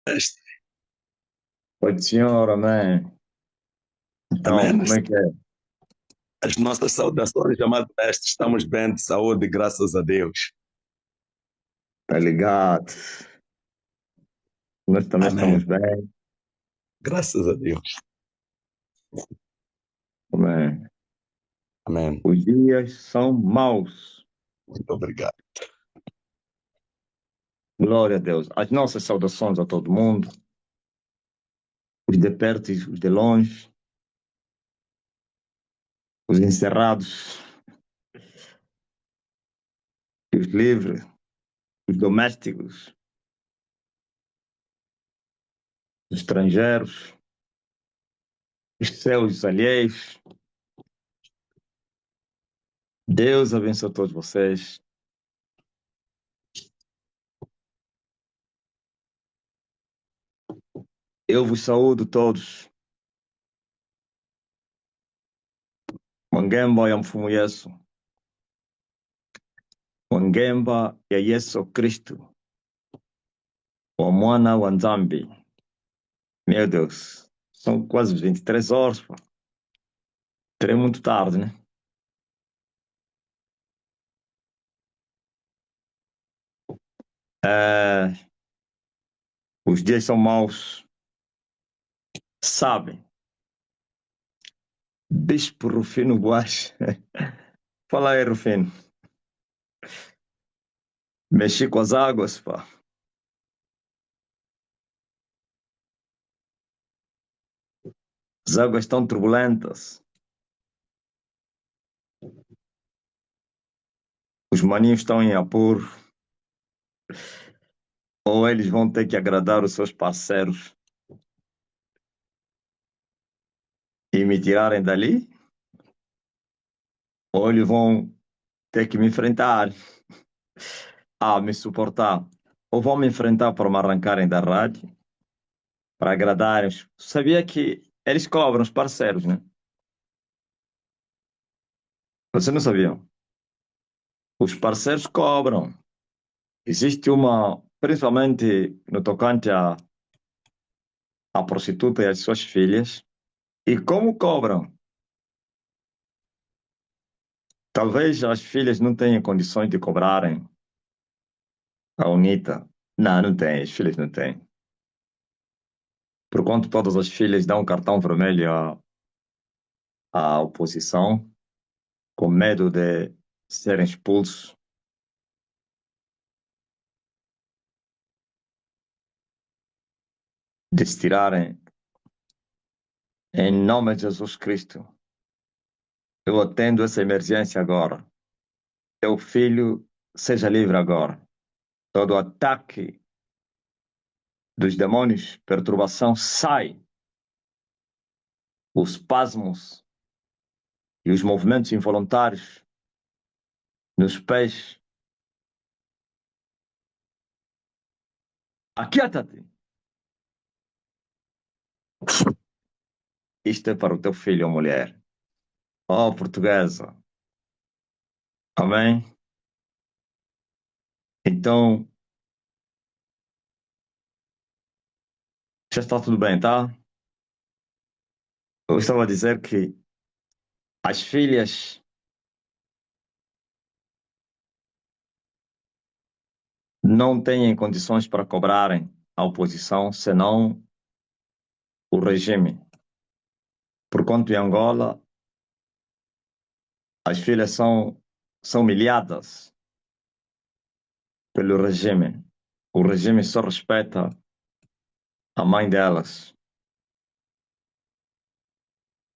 Oi, senhor, amém. Então, Amém. como é que é? As nossas saudações, amado mestre. Estamos bem de saúde, graças a Deus. Tá ligado? Nós também Amém. estamos bem. Graças a Deus. Amém. Amém. Os dias são maus. Muito obrigado. Glória a Deus. As nossas saudações a todo mundo, os de perto e os de longe, os encerrados, os livres, os domésticos, os estrangeiros, os seus alheios. Deus abençoe todos vocês. Eu vos saúdo todos. Wangemba ya mfumu Yesu. Wangemba ya Yesu Kristo. Wa mwana wa Nzambi. Meu Deus, são quase 23 horas, pô. Terei muito tarde, né? É, os dias são maus, sabem? Bispo Rufino Guache. Fala aí, Rufino. Mexi com as águas, pá. As águas estão turbulentas. Os maninhos estão em apuro. Ou eles vão ter que agradar os seus parceiros e me tirarem dali, ou eles vão ter que me enfrentar, me suportar. Ou vão me enfrentar para me arrancarem da rádio, para agradarem. Sabia que eles cobram os parceiros, né? Você não sabia? Os parceiros cobram. Existe uma, principalmente no tocante à prostituta e às suas filhas. E como cobram? Talvez as filhas não tenham condições de cobrarem a UNITA. Não, não tem, as filhas não têm. Por quanto todas as filhas dão cartão vermelho à oposição, com medo de serem expulsos, de se tirarem. Em nome de Jesus Cristo, eu atendo essa emergência agora. Teu filho seja livre agora. Todo ataque dos demônios, perturbação, sai. Os espasmos e os movimentos involuntários nos pés. Aquieta-te. Isto é para o teu filho ou mulher. Oh, portuguesa. Amém? Então, já está tudo bem, tá? Eu estava a dizer que as filhas não têm condições para cobrarem a oposição, senão o regime. Porquanto em Angola, as filhas são humilhadas pelo regime. O regime só respeita a mãe delas,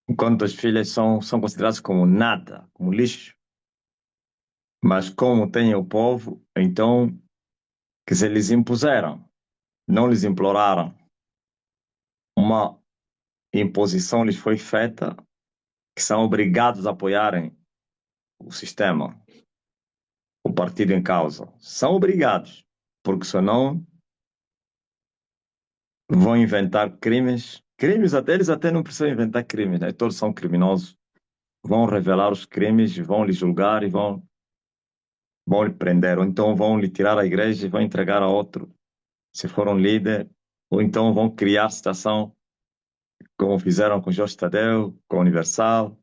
enquanto as filhas são consideradas como nada, como lixo. Mas como tem o povo, então que se lhes impuseram, não lhes imploraram. Uma imposição lhes foi feita que são obrigados a apoiarem o sistema, o partido em causa. São obrigados, porque senão vão inventar crimes. Crimes até eles até não precisam inventar crimes, né? Todos são criminosos. Vão revelar os crimes, vão lhe julgar e vão lhe prender. Ou então vão lhe tirar a igreja e vão entregar a outro. Se for um líder, ou então vão criar situação como fizeram com Jorge Tadeu, com a Universal.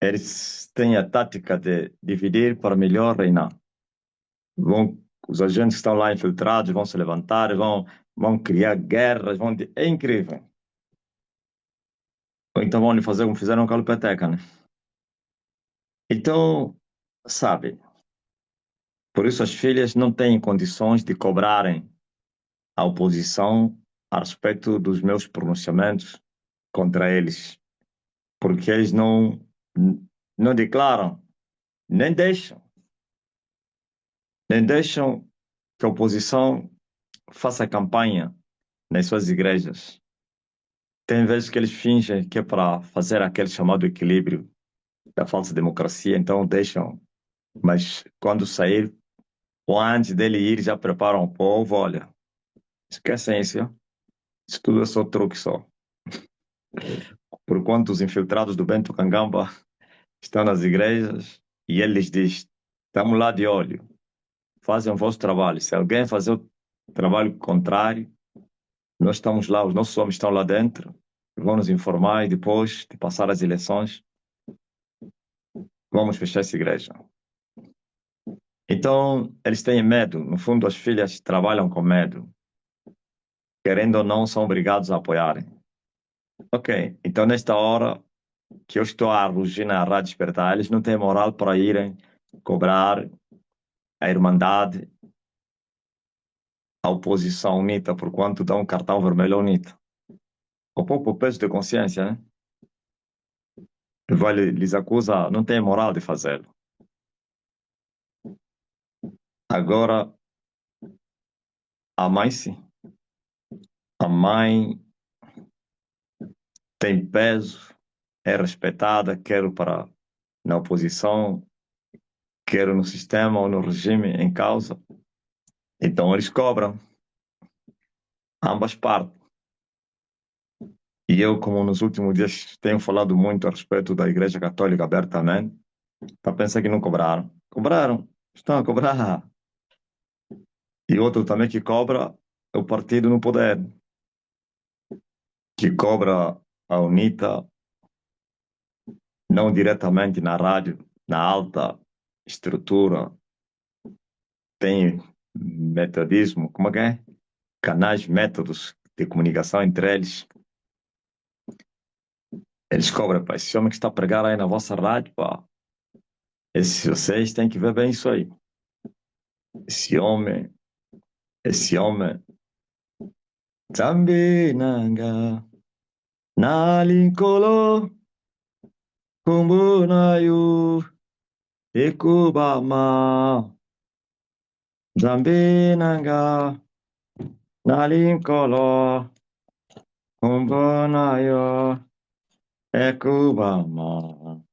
Eles têm a tática de dividir para melhor reinar. Os agentes que estão lá infiltrados vão se levantar, vão criar guerras, é incrível. Ou então vão lhe fazer como fizeram com a Lupeteca, né? Então, sabe, por isso as filhas não têm condições de cobrarem a oposição a respeito dos meus pronunciamentos contra eles, porque eles não declaram, nem deixam, nem deixam que a oposição faça campanha nas suas igrejas. Tem vezes que eles fingem que é para fazer aquele chamado equilíbrio da falsa democracia, então deixam, mas quando sair, ou antes dele ir, já preparam o povo, olha, esquecem isso, ó. Isso tudo é só truque só. Por quanto os infiltrados do Bento Cangamba estão nas igrejas e ele lhes diz, estamos lá de olho, fazem o vosso trabalho. Se alguém fazer o trabalho contrário, nós estamos lá, os nossos homens estão lá dentro, vão nos informar e depois de passar as eleições, vamos fechar essa igreja. Então, eles têm medo. No fundo, as filhas trabalham com medo. Querendo ou não, são obrigados a apoiarem. Ok, então nesta hora que eu estou a rugir na Rádio Despertar, eles não têm moral para irem cobrar a Irmandade, a oposição UNITA, por quanto dão um cartão vermelho à UNITA. O pouco peso de consciência, né? Lhes acusa, não tem moral de fazê-lo. Agora, a mãe sim. A mãe tem peso, é respeitada, quer para na oposição, quer no sistema ou no regime em causa. Então eles cobram ambas partes. E eu, como nos últimos dias tenho falado muito a respeito da Igreja Católica abertamente, para pensar que não cobraram. Cobraram, estão a cobrar. E outro também que cobra é o partido no poder, que cobra a UNITA, não diretamente na rádio, na alta estrutura, tem metodismo, como é que é? Canais, métodos de comunicação entre eles. Eles cobram, pá, esse homem que está a pregar aí na vossa rádio, pá, vocês têm que ver bem isso aí. Esse homem, esse homem, Zambi nanga, nalinkolo, kumbunayu, ekubama, Zambi nanga, nalinkolo, kumbunayu, ekubama.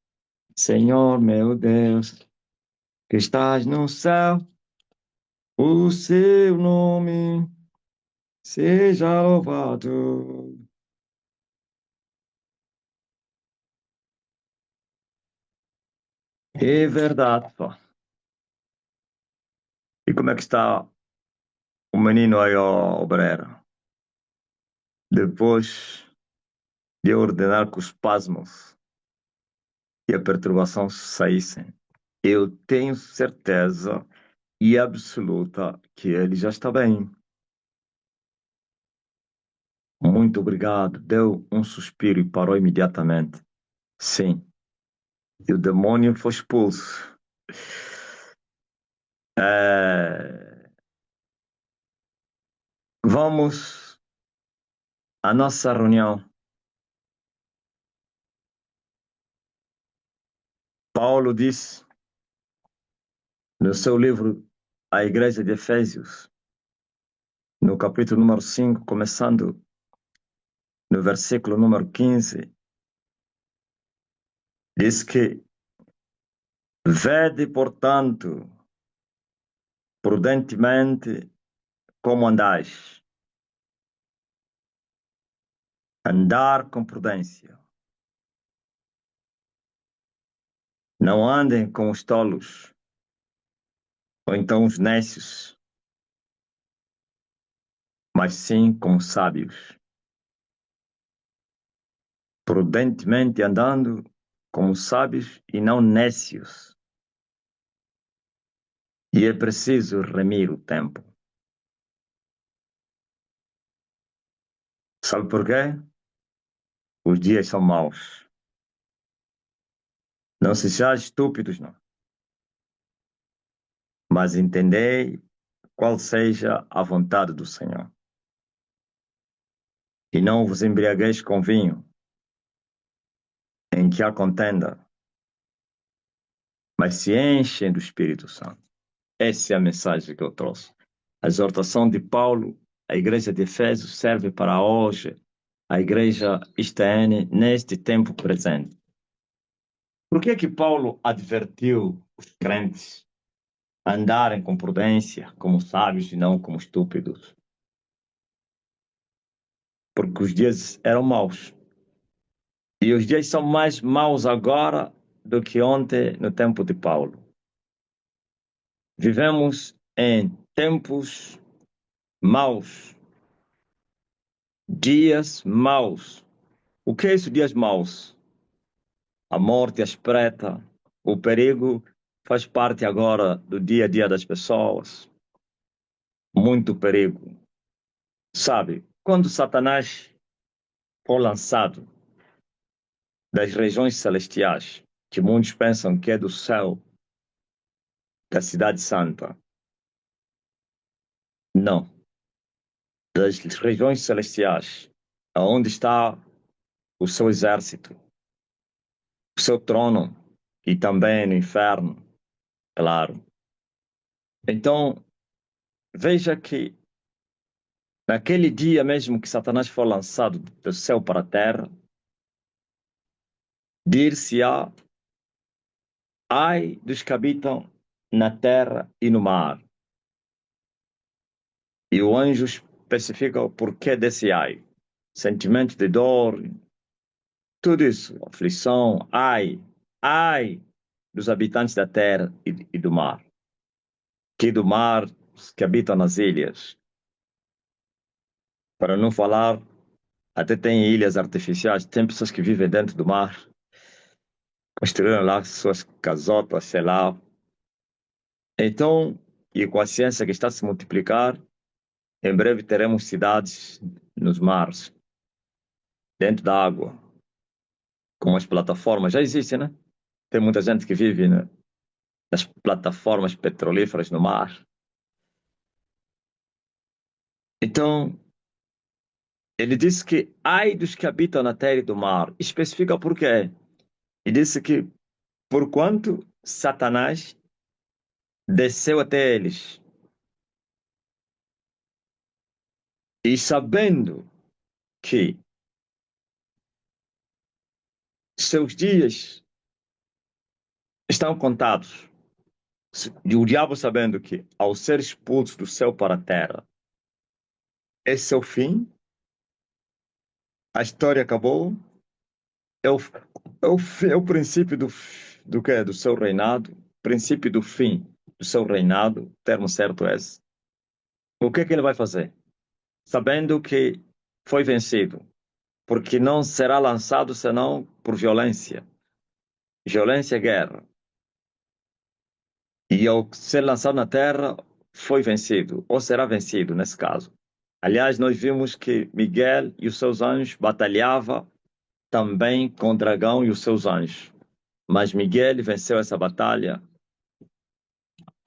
Senhor meu Deus, que estás no céu, o seu nome seja louvado. É verdade, pá. E como é que está o menino aí, ó, obreiro? Depois de eu ordenar que os espasmos e a perturbação saíssem, eu tenho certeza e absoluta que ele já está bem. Muito obrigado. Deu um suspiro e parou imediatamente. Sim, e o demônio foi expulso. É, vamos à nossa reunião. Paulo disse no seu livro A Igreja de Efésios, no capítulo número 5, começando no versículo número 15, diz que vede, portanto, prudentemente como andais. Andar com prudência. Não andem com os tolos, ou então os nécios, mas sim como sábios, prudentemente andando como sábios e não nécios. E é preciso remir o tempo. Sabe por quê? Os dias são maus. Não sejais estúpidos, não. Mas entendei qual seja a vontade do Senhor. E não vos embriagueis com vinho, em que há contenda, mas se enchem do Espírito Santo. Essa é a mensagem que eu trouxe. A exortação de Paulo, a igreja de Efésios serve para hoje, a igreja ISTN, neste tempo presente. Por que é que Paulo advertiu os crentes a andarem com prudência, como sábios e não como estúpidos? Porque os dias eram maus. E os dias são mais maus agora do que ontem, no tempo de Paulo. Vivemos em tempos maus, dias maus. O que é isso, dias maus? A morte espreita, o perigo faz parte agora do dia a dia das pessoas. Muito perigo. Sabe, quando Satanás for lançado das regiões celestiais, que muitos pensam que é do céu, da cidade santa. Não, das regiões celestiais, aonde está o seu exército, o seu trono, e também no inferno, claro. Então, veja que naquele dia mesmo que Satanás for lançado do céu para a terra, dir-se-á, ai dos que habitam na terra e no mar. E o anjo especifica o porquê desse ai. Sentimento de dor, tudo isso, aflição, ai dos habitantes da terra e do mar. Que do mar, os que habitam nas ilhas. Para não falar, até tem ilhas artificiais, tem pessoas que vivem dentro do mar, construíram lá suas casotas, sei lá. Então, e com a ciência que está a se multiplicar, em breve teremos cidades nos mares, dentro da água, com as plataformas. Já existe, né? Tem muita gente que vive, né, nas plataformas petrolíferas no mar. Então, ele disse que ai dos que habitam na terra e do mar. Especifica por quê. E disse que porquanto Satanás desceu até eles e sabendo que seus dias estão contados, e o diabo sabendo que ao ser expulso do céu para a terra, esse é o fim, a história acabou, é é o princípio do que? Do seu reinado, princípio do fim do seu reinado, termo certo é esse. O que é que ele vai fazer? Sabendo que foi vencido, porque não será lançado senão por violência. Violência é guerra. E ao ser lançado na terra, foi vencido, ou será vencido nesse caso. Aliás, nós vimos que Miguel e os seus anjos batalhavam também com o dragão e os seus anjos. Mas Miguel venceu essa batalha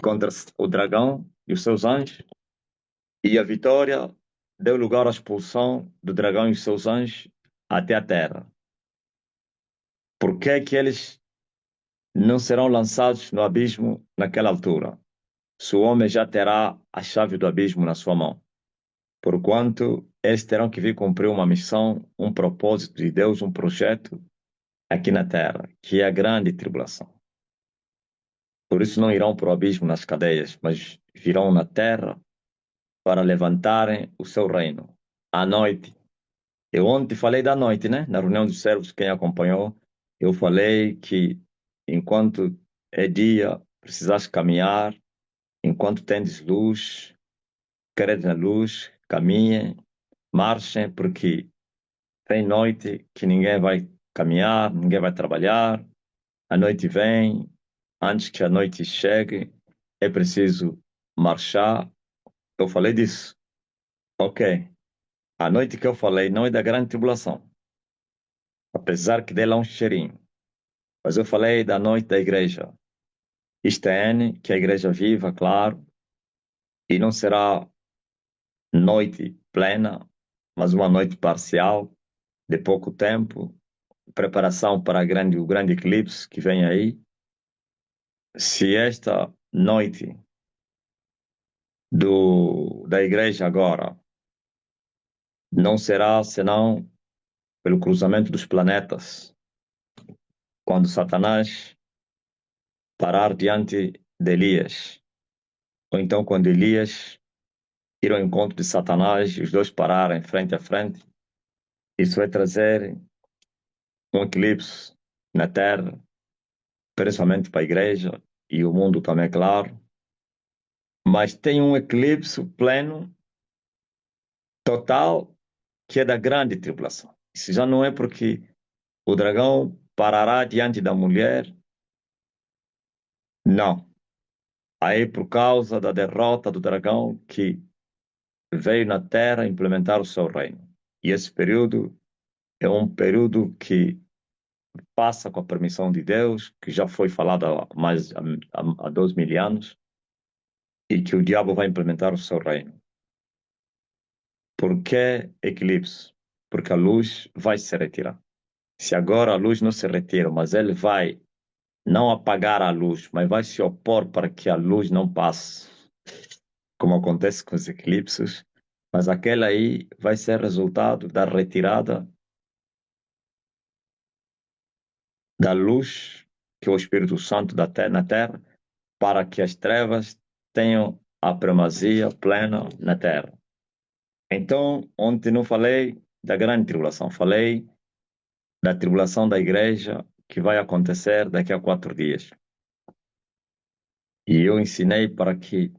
contra o dragão e os seus anjos, e a vitória deu lugar à expulsão do dragão e os seus anjos até a terra. Por que é que eles não serão lançados no abismo naquela altura? Se o homem já terá a chave do abismo na sua mão. Porquanto eles terão que vir cumprir uma missão, um propósito de Deus, um projeto aqui na terra, que é a grande tribulação. Por isso não irão para o abismo nas cadeias, mas virão na terra para levantarem o seu reino. À noite. Eu ontem falei da noite, né? Na reunião dos servos, quem acompanhou, eu falei que enquanto é dia, precisas caminhar, enquanto tendes luz, queredes na luz, caminhem, marchem, porque tem noite que ninguém vai caminhar, ninguém vai trabalhar, a noite vem, antes que a noite chegue, é preciso marchar. Eu falei disso. Ok. A noite que eu falei não é da grande tribulação, apesar que dela é um cheirinho. Mas eu falei da noite da igreja. Isto é N, que a igreja viva, claro, e não será noite plena, mas uma noite parcial, de pouco tempo, preparação para o grande eclipse que vem aí. Se esta noite da igreja agora não será senão pelo cruzamento dos planetas, quando Satanás parar diante de Elias, ou então quando Elias ir ao encontro de Satanás e os dois pararem frente a frente, isso vai trazer um eclipse na Terra, principalmente para a igreja e o mundo também, é claro. Mas tem um eclipse pleno, total, que é da grande tribulação. Isso já não é porque o dragão parará diante da mulher, não. Aí, por causa da derrota do dragão que veio na Terra implementar o seu reino. E esse período é um período que passa com a permissão de Deus, que já foi falado há 2.000 anos, e que o diabo vai implementar o seu reino. Por que eclipse? Porque a luz vai se retirar. Se agora a luz não se retira, mas ele vai não apagar a luz, mas vai se opor para que a luz não passe, como acontece com os eclipses, mas aquele aí vai ser resultado da retirada da luz, que é o Espírito Santo na Terra, para que as trevas tenham a primazia plena na Terra. Então, ontem não falei da grande tribulação, falei da tribulação da igreja que vai acontecer daqui a 4 dias. E eu ensinei para que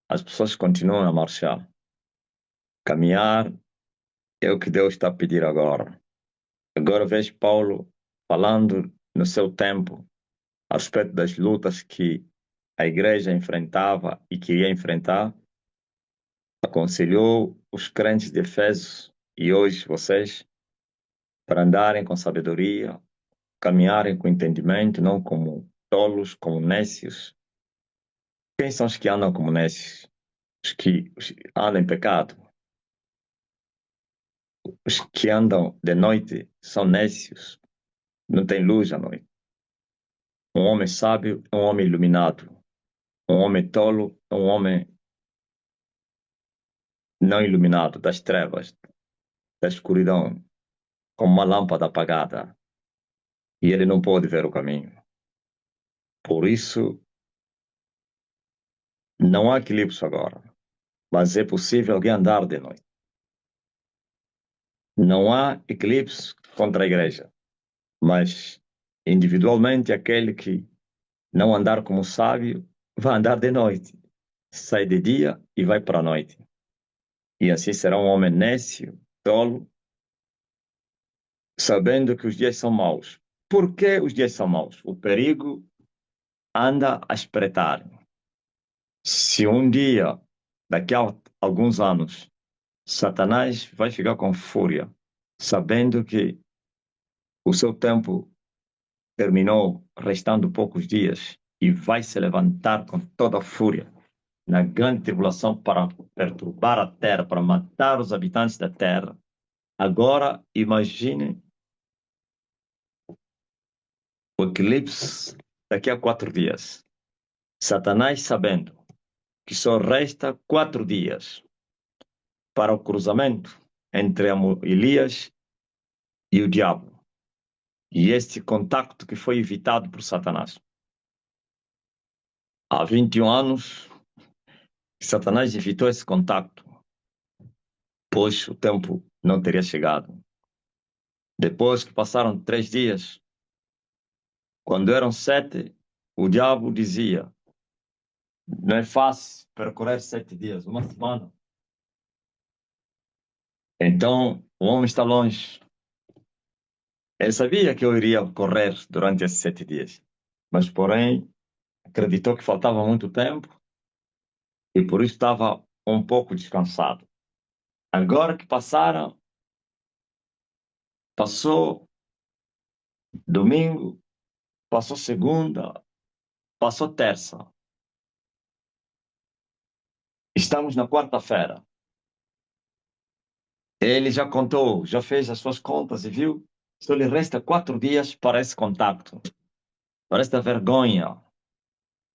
as pessoas continuem a marchar. Caminhar é o que Deus está a pedir agora. Agora vejo Paulo falando no seu tempo a respeito das lutas que a igreja enfrentava e queria enfrentar. Aconselhou os crentes de Efésios e hoje vocês para andarem com sabedoria, caminharem com entendimento, não como tolos, como nécios. Quem são os que andam como nécios? Os que andam em pecado. Os que andam de noite são nécios, não tem luz à noite. Um homem sábio é um homem iluminado. Um homem tolo é um homem não iluminado, das trevas, da escuridão, como uma lâmpada apagada. E ele não pode ver o caminho. Por isso, não há eclipse agora, mas é possível alguém andar de noite. Não há eclipse contra a igreja, mas individualmente aquele que não andar como sábio vai andar de noite, sai de dia e vai para a noite. E assim será um homem nécio, tolo, sabendo que os dias são maus. Por que os dias são maus? O perigo anda a espreitar. Se um dia, daqui a alguns anos, Satanás vai ficar com fúria, sabendo que o seu tempo terminou, restando poucos dias, e vai se levantar com toda a fúria na grande tribulação para perturbar a terra, para matar os habitantes da terra. Agora, imagine o eclipse daqui a 4 dias. Satanás sabendo que só resta 4 dias para o cruzamento entre Elias e o diabo. E este contacto que foi evitado por Satanás. Há 21 anos, Satanás evitou esse contacto, pois o tempo não teria chegado. Depois que passaram 3 dias, quando eram 7, o diabo dizia: não é fácil percorrer 7 dias, uma semana. Então, o homem está longe. Ele sabia que eu iria correr durante esses 7 dias, mas, porém, acreditou que faltava muito tempo e por isso estava um pouco descansado. Agora que passou domingo, passou segunda, passou terça. Estamos na quarta-feira. Ele já contou, já fez as suas contas e viu? Só lhe resta 4 dias para esse contacto. Para esta vergonha.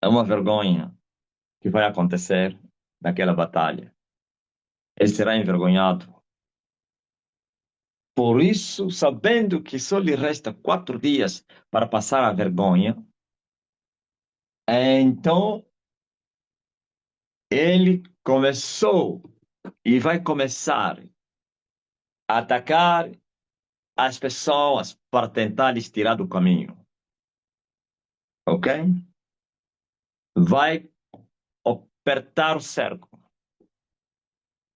É uma vergonha que vai acontecer naquela batalha. Ele será envergonhado. Por isso, sabendo que só lhe resta 4 dias para passar a vergonha, então ele começou e vai começar a atacar as pessoas para tentar lhes tirar do caminho. Ok? Vai apertar o cerco,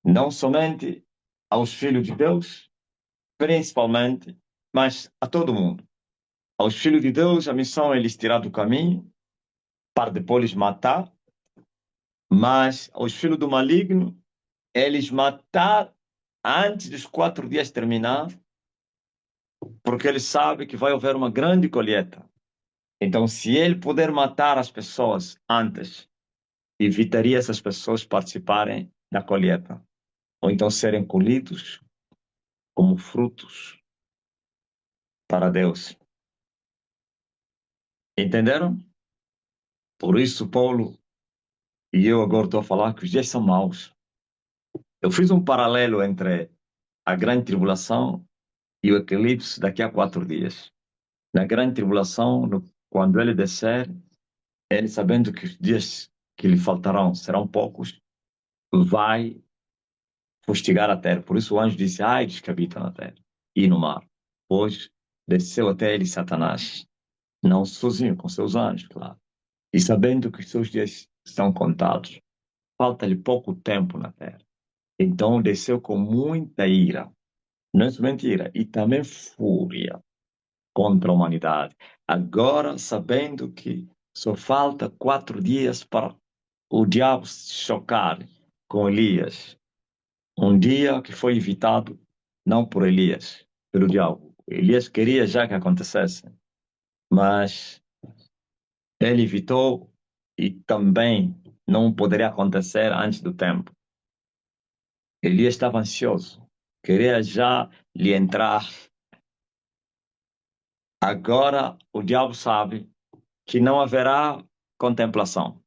não somente aos filhos de Deus, principalmente, mas a todo mundo. Aos filhos de Deus, a missão é lhes tirar do caminho para depois lhes matar, mas aos filhos do maligno, eles matar antes dos 4 dias terminar, porque ele sabe que vai haver uma grande colheita. Então, se ele puder matar as pessoas antes, evitaria essas pessoas participarem da colheita, ou então serem colhidos como frutos para Deus. Entenderam? Por isso, Paulo e eu agora estou a falar que os dias são maus. Eu fiz um paralelo entre a grande tribulação e o eclipse daqui a 4 dias. Na grande tribulação, quando ele descer, ele sabendo que os dias que lhe faltarão serão poucos, vai fustigar a terra. Por isso o anjo disse, ai dos que habitam na terra e no mar. Pois desceu até ele Satanás, não sozinho, com seus anjos, claro. E sabendo que os seus dias estão contados, falta-lhe pouco tempo na terra. Então desceu com muita ira, não é somente ira, e também fúria contra a humanidade. Agora, sabendo que só falta 4 dias para o diabo se chocar com Elias, um dia que foi evitado não por Elias, pelo diabo. Elias queria já que acontecesse, mas ele evitou e também não poderia acontecer antes do tempo. Elias estava ansioso, queria já lhe entrar. Agora o diabo sabe que não haverá contemplação.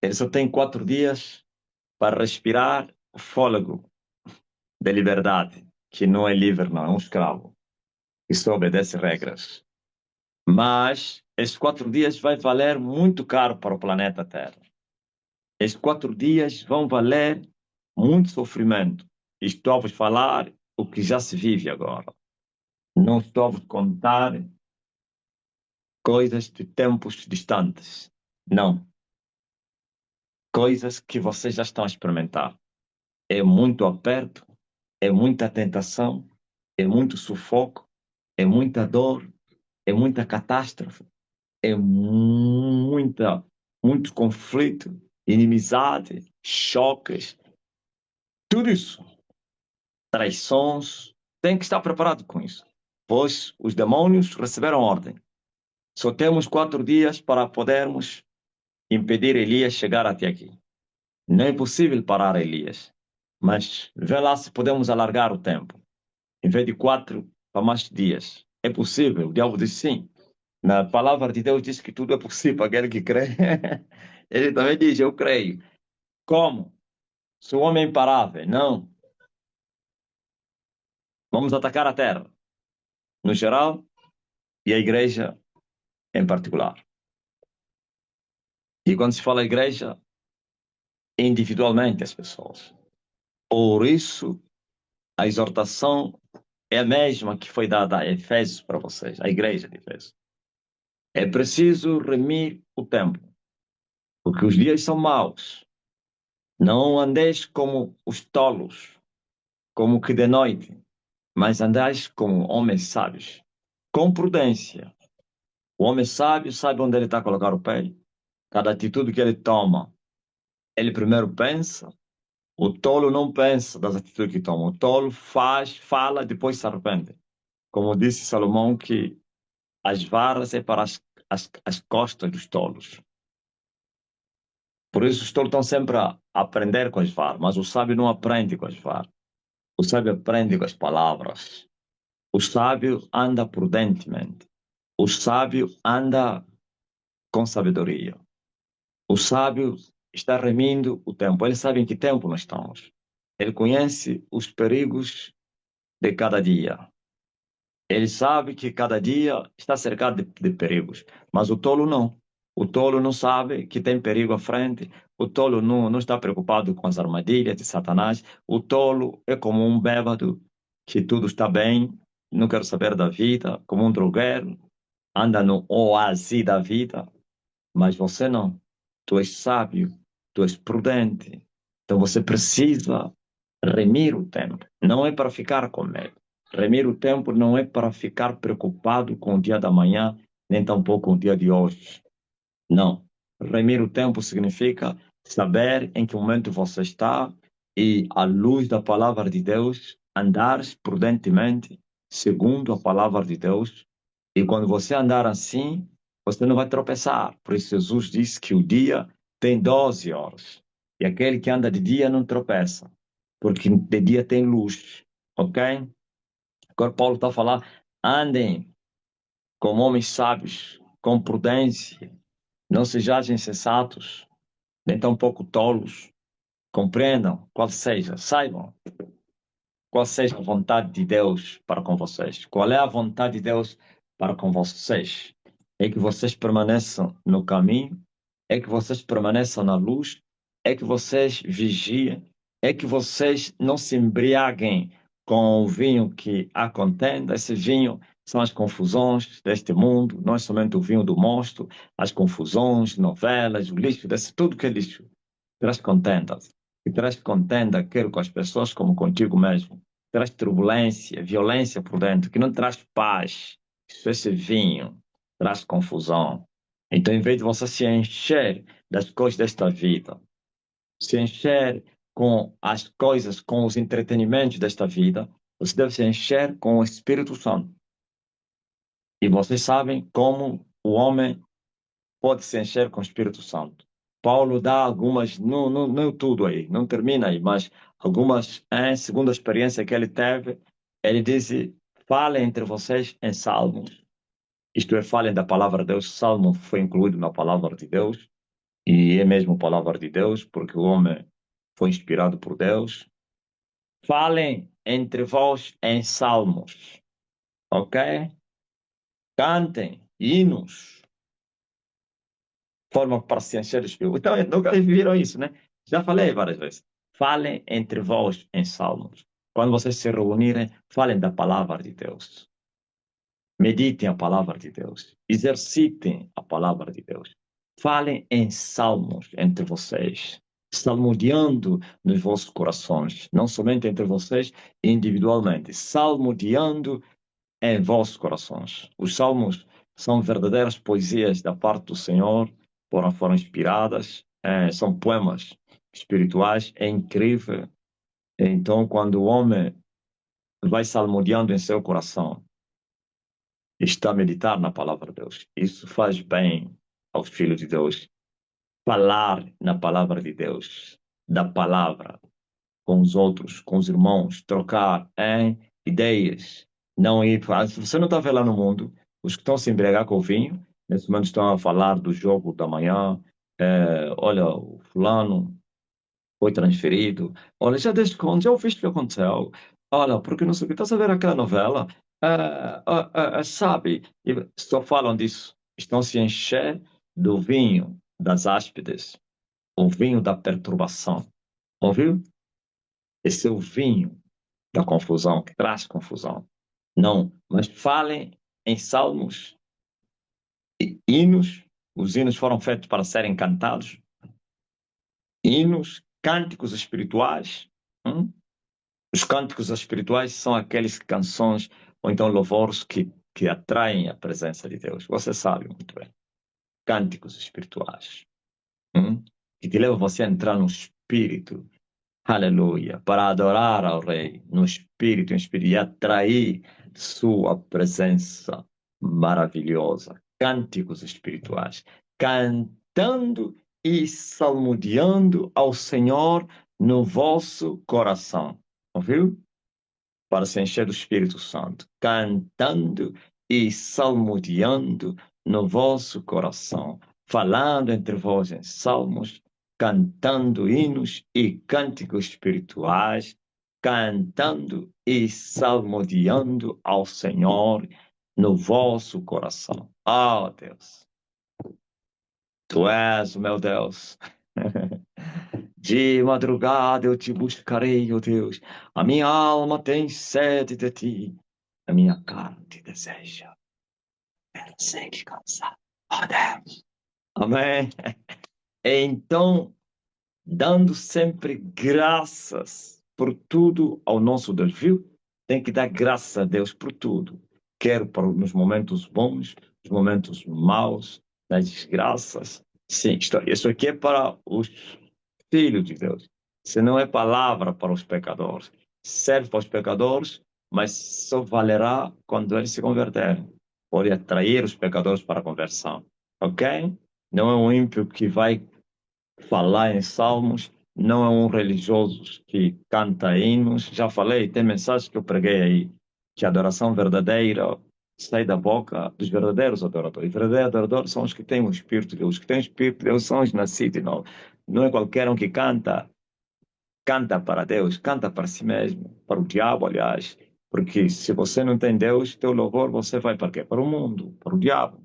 Ele só tem 4 dias para respirar o fôlego da liberdade, que não é livre, não, é um escravo, que só obedece regras. Mas esses 4 dias vai valer muito caro para o planeta Terra. Esses 4 dias vão valer muito sofrimento. Estou a vos falar o que já se vive agora. Não estou a vos contar coisas de tempos distantes. Não. Coisas que vocês já estão a experimentar. É muito aperto, é muita tentação, é muito sufoco, é muita dor, é muita catástrofe, é muito conflito, inimizade, choques, tudo isso, traições, tem que estar preparado com isso, pois os demônios receberam ordem. Só temos 4 dias para podermos impedir Elias chegar até aqui. Não é possível parar Elias, mas vê lá se podemos alargar o tempo. Em vez de 4 para mais dias. É possível? O diabo disse sim. Na palavra de Deus diz que tudo é possível para aquele que crê. Ele também diz, eu creio. Como? Sou homem imparável. Não. Vamos atacar a terra, no geral, e a igreja em particular. E quando se fala igreja, individualmente as pessoas. Por isso, a exortação é a mesma que foi dada a Efésios para vocês, a igreja de Efésios. É preciso remir o tempo, porque os dias são maus. Não andeis como os tolos, como que de noite, mas andais como homens sábios, com prudência. O homem sábio sabe onde ele está a colocar o pé. Cada atitude que ele toma, ele primeiro pensa. O tolo não pensa das atitudes que toma. O tolo faz, fala, depois se arrepende. Como disse Salomão, que as varas é para as costas dos tolos. Por isso os tolos estão sempre a aprender com as varas, mas o sábio não aprende com as varas. O sábio aprende com as palavras. O sábio anda prudentemente. O sábio anda com sabedoria. O sábio está remindo o tempo. Ele sabe em que tempo nós estamos. Ele conhece os perigos de cada dia. Ele sabe que cada dia está cercado de perigos, mas o tolo não. O tolo não sabe que tem perigo à frente. O tolo não está preocupado com as armadilhas de Satanás. O tolo é como um bêbado que tudo está bem, não quer saber da vida, como um drogueiro, anda no oásis da vida. Mas você não. Tu és sábio, tu és prudente. Então você precisa remir o tempo. Não é para ficar com medo. Remir o tempo não é para ficar preocupado com o dia da manhã, nem tampouco com o dia de hoje. Não. Remir o tempo significa saber em que momento você está e, à luz da palavra de Deus, andar prudentemente, segundo a palavra de Deus. E quando você andar assim, você não vai tropeçar. Por isso, Jesus disse que o dia tem 12 horas. E aquele que anda de dia não tropeça, porque de dia tem luz. Ok? Agora, Paulo está a falar: andem como homens sábios, com prudência, não sejam insensatos, nem tampouco tolos. Compreendam qual seja, saibam qual seja a vontade de Deus para com vocês. Qual é a vontade de Deus para com vocês? É que vocês permaneçam no caminho, é que vocês permaneçam na luz, é que vocês vigiem, é que vocês não se embriaguem com o vinho que há contenda. Esse vinho são as confusões deste mundo, não é somente o vinho do monstro, as confusões, novelas, o lixo, desse, tudo que é lixo. Traz contendas. E traz contenda, quer com as pessoas como contigo mesmo. Traz turbulência, violência por dentro, que não traz paz. Isso, esse vinho traz confusão. Então, em vez de você se encher das coisas desta vida, se encher com as coisas, com os entretenimentos desta vida, você deve se encher com o Espírito Santo. E vocês sabem como o homem pode se encher com o Espírito Santo. Paulo dá algumas, não tudo aí, não termina aí, mas algumas, segundo a experiência que ele teve, ele diz: falem entre vocês em salmos. Isto é, falem da palavra de Deus. Salmo foi incluído na palavra de Deus, e é mesmo palavra de Deus, porque o homem foi inspirado por Deus. Falem entre vós em salmos, ok? Cantem hinos, forma para se encher de espírito. Então, nunca viram isso, né? Já falei várias vezes. Falem entre vós em salmos. Quando vocês se reunirem, falem da palavra de Deus. Meditem a palavra de Deus. Exercitem a palavra de Deus. Falem em salmos entre vocês, salmodiando nos vossos corações, não somente entre vocês individualmente, salmodiando em vossos corações. Os salmos são verdadeiras poesias da parte do Senhor, foram inspiradas, são poemas espirituais, é incrível. Então, quando o homem vai salmodiando em seu coração, está a meditar na palavra de Deus, isso faz bem aos filhos de Deus. Falar na palavra de Deus, da palavra, com os outros, com os irmãos, trocar ideias. Não ir. Se você não está vendo lá no mundo, os que estão se embriagar com o vinho, nesse momento estão a falar do jogo da manhã. Olha, o fulano foi transferido. Olha, já desde quando? Já ouviste o que aconteceu? Olha, porque não sei o que. Estás a ver aquela novela? Sabe? E só falam disso. Estão se encher do vinho das áspides, o vinho da perturbação. Ouviu? Esse é o vinho da confusão, que traz confusão. Não, mas falem em salmos e hinos. Os hinos foram feitos para serem cantados. Hinos, cânticos espirituais. Hum? Os cânticos espirituais são aquelas canções ou então louvores que atraem a presença de Deus. Você sabe muito bem. Cânticos espirituais. Que te levam você a entrar no espírito. Aleluia. Para adorar ao Rei no espírito, em espírito, e atrair sua presença maravilhosa. Cânticos espirituais. Cantando e salmodiando ao Senhor no vosso coração. Ouviu? Para se encher do Espírito Santo, cantando e salmodiando no vosso coração, falando entre vós em salmos, cantando hinos e cânticos espirituais, cantando e salmodiando ao Senhor no vosso coração. Oh, Deus, Tu és o meu Deus. De madrugada eu te buscarei, ó Deus. A minha alma tem sede de ti. A minha carne te deseja. Ela segue cansada. Ó Deus. Amém. Então, dando sempre graças por tudo ao nosso Deus, viu? Tem que dar graças a Deus por tudo. Quer nos momentos bons, nos momentos maus, nas desgraças. Sim, isso aqui é para os filhos de Deus. Isso não é palavra para os pecadores. Serve para os pecadores, mas só valerá quando eles se converterem. Pode atrair os pecadores para a conversão. Ok? Não é um ímpio que vai falar em salmos, não é um religioso que canta hinos. Já falei, tem mensagens que eu preguei aí, que a adoração verdadeira sai da boca dos verdadeiros adoradores. Os verdadeiros adoradores são os que têm o Espírito de Deus. Os que têm o Espírito de Deus são os nascidos de novo. Não é qualquer um que canta para Deus, canta para si mesmo, para o diabo, aliás. Porque se você não tem Deus, teu louvor, você vai para quê? Para o mundo, para o diabo.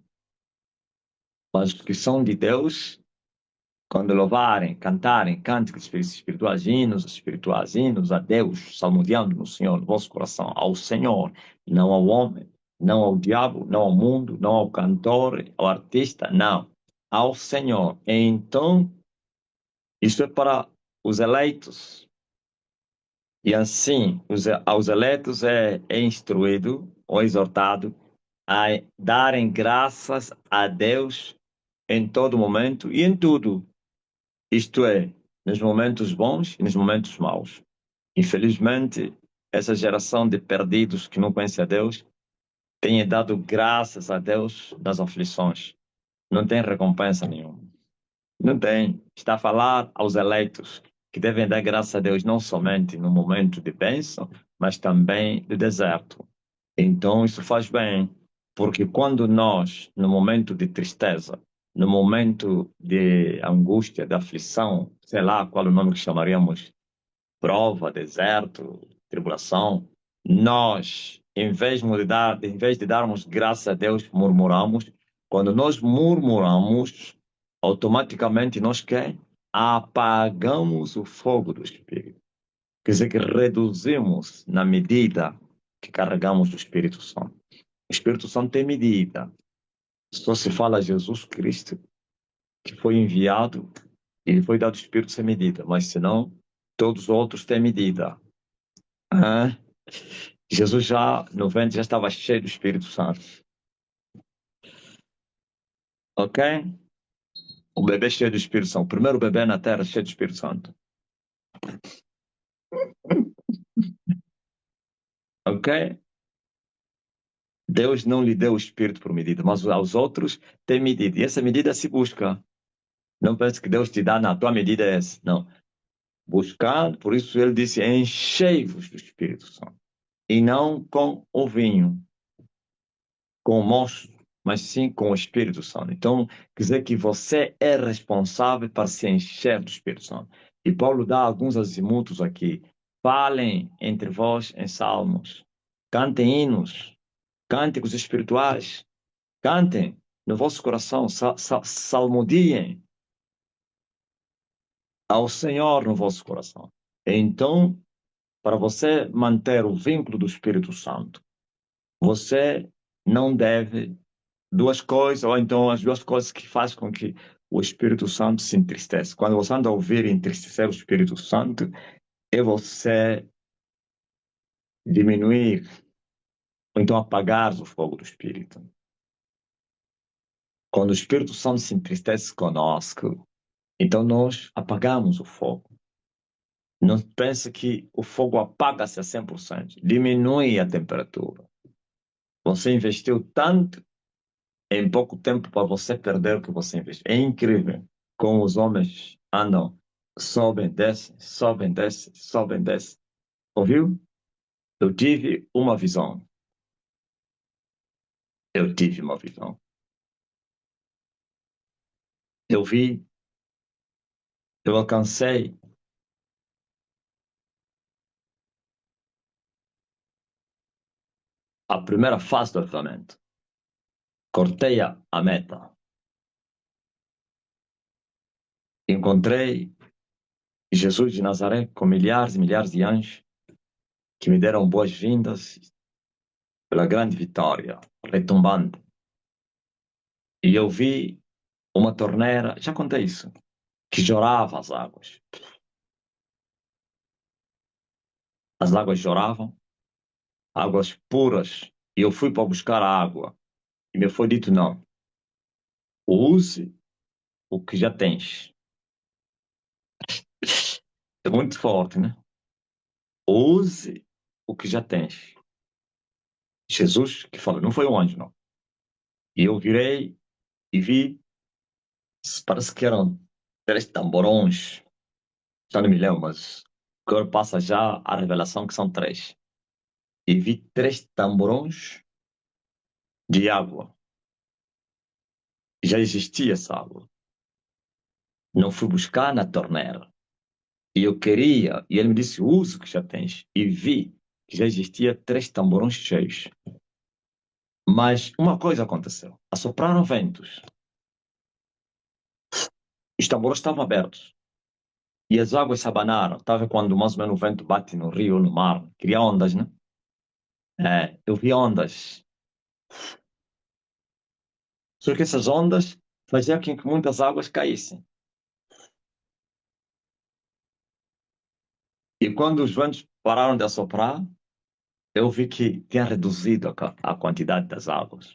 Mas os que são de Deus, quando louvarem, cantarem cânticos espirituais, hinos a Deus, salmodiando no Senhor, no vosso coração, ao Senhor, não ao homem, não ao diabo, não ao mundo, não ao cantor, ao artista, não, ao Senhor. Então, isso é para os eleitos. E assim, aos eleitos é instruído ou exortado a darem graças a Deus em todo momento e em tudo. Isto é, nos momentos bons e nos momentos maus. Infelizmente, essa geração de perdidos que não conhece a Deus tem dado graças a Deus nas aflições. Não tem recompensa nenhuma. Não tem. Está a falar aos eleitos que devem dar graças a Deus não somente no momento de bênção, mas também de deserto. Então, isso faz bem, porque quando nós, no momento de tristeza, no momento de angústia, de aflição, sei lá qual é o nome que chamaríamos, prova, deserto, tribulação, nós, em vez de darmos graças a Deus, murmuramos. Quando nós murmuramos, automaticamente nós que apagamos o fogo do Espírito. Quer dizer que reduzimos na medida que carregamos o Espírito Santo. O Espírito Santo tem medida. Só se fala Jesus Cristo, que foi enviado, e foi dado o Espírito sem medida, mas senão todos os outros têm medida. Ah, Jesus já no ventre já estava cheio do Espírito Santo. Ok? O bebê cheio do Espírito Santo. O primeiro bebê na terra cheio do Espírito Santo. Ok? Deus não lhe deu o Espírito por medida, mas aos outros tem medida. E essa medida se busca. Não pense que Deus te dá na tua medida é essa. Não. Buscando, por isso ele disse: enchei-vos do Espírito Santo. E não com o vinho, com o mosto, mas sim com o Espírito Santo. Então, quer dizer que você é responsável para se encher do Espírito Santo. E Paulo dá alguns azimutos aqui. Falem entre vós em salmos, cantem hinos, cânticos espirituais, cantem no vosso coração, salmodiem ao Senhor no vosso coração. Então, para você manter o vínculo do Espírito Santo, você não deve duas coisas, ou então as duas coisas que fazem com que o Espírito Santo se entristeça. Quando você anda a ouvir entristecer o Espírito Santo, é você diminuir, ou então apagar o fogo do Espírito. Quando o Espírito Santo se entristece conosco, então nós apagamos o fogo. Não pensa que o fogo apaga-se a 100%, diminui a temperatura. Você investiu tanto em pouco tempo para você perder o que você investiu. É incrível como os homens andam, sobem, descem, sobem, descem, sobem, descem. Ouviu? Eu tive uma visão. Eu tive uma visão. Eu vi, eu alcancei a primeira fase do avivamento. Cortei a meta. Encontrei Jesus de Nazaré com milhares e milhares de anjos que me deram boas-vindas pela grande vitória, retumbante. E eu vi uma torneira, já contei isso, que jorava as águas. As águas joravam, águas puras, e eu fui para buscar a água. E me foi dito, não, use o que já tens. É muito forte, né? Use o que já tens. Jesus que falou, não foi um anjo, não. E eu virei e vi, parece que eram 3 tamborões, já não me lembro, mas agora passa já a revelação que são 3. E vi 3 tamborões de água. Já existia essa água. Não fui buscar na torneira. E eu queria, e ele me disse, usa o que já tens. E vi que já existia 3 tamborões cheios. Mas uma coisa aconteceu. Assopraram ventos. Os tamborões estavam abertos. E as águas se abanaram. Estava quando mais ou menos o vento bate no rio, no mar. Cria ondas, né? Eu vi ondas. Só que essas ondas faziam com que muitas águas caíssem. E quando os ventos pararam de assoprar, eu vi que tinha reduzido a quantidade das águas.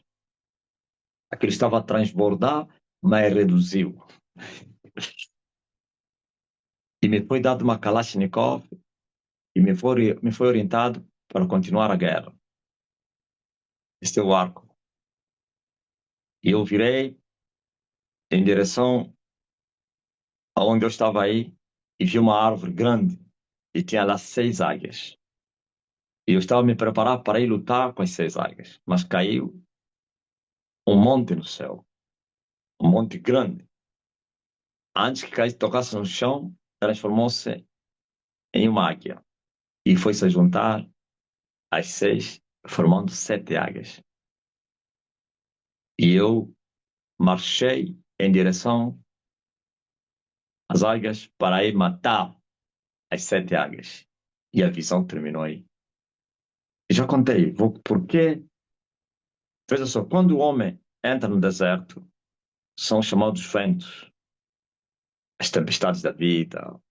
Aquilo estava a transbordar, mas reduziu. E me foi dado uma Kalashnikov e me foi orientado para continuar a guerra. Este é o arco. E eu virei em direção aonde eu estava aí e vi uma árvore grande e tinha lá 6 águias. E eu estava me preparando para ir lutar com as 6 águias, mas caiu um monte no céu, um monte grande. Antes que caísse, tocasse no chão, transformou-se em uma águia e foi se juntar às 6, formando 7 águias. E eu marchei em direção às águias para ir matar as 7 águias. E a visão terminou aí. Já contei, por quê? Veja só, quando o homem entra no deserto, são chamados ventos, as tempestades da vida.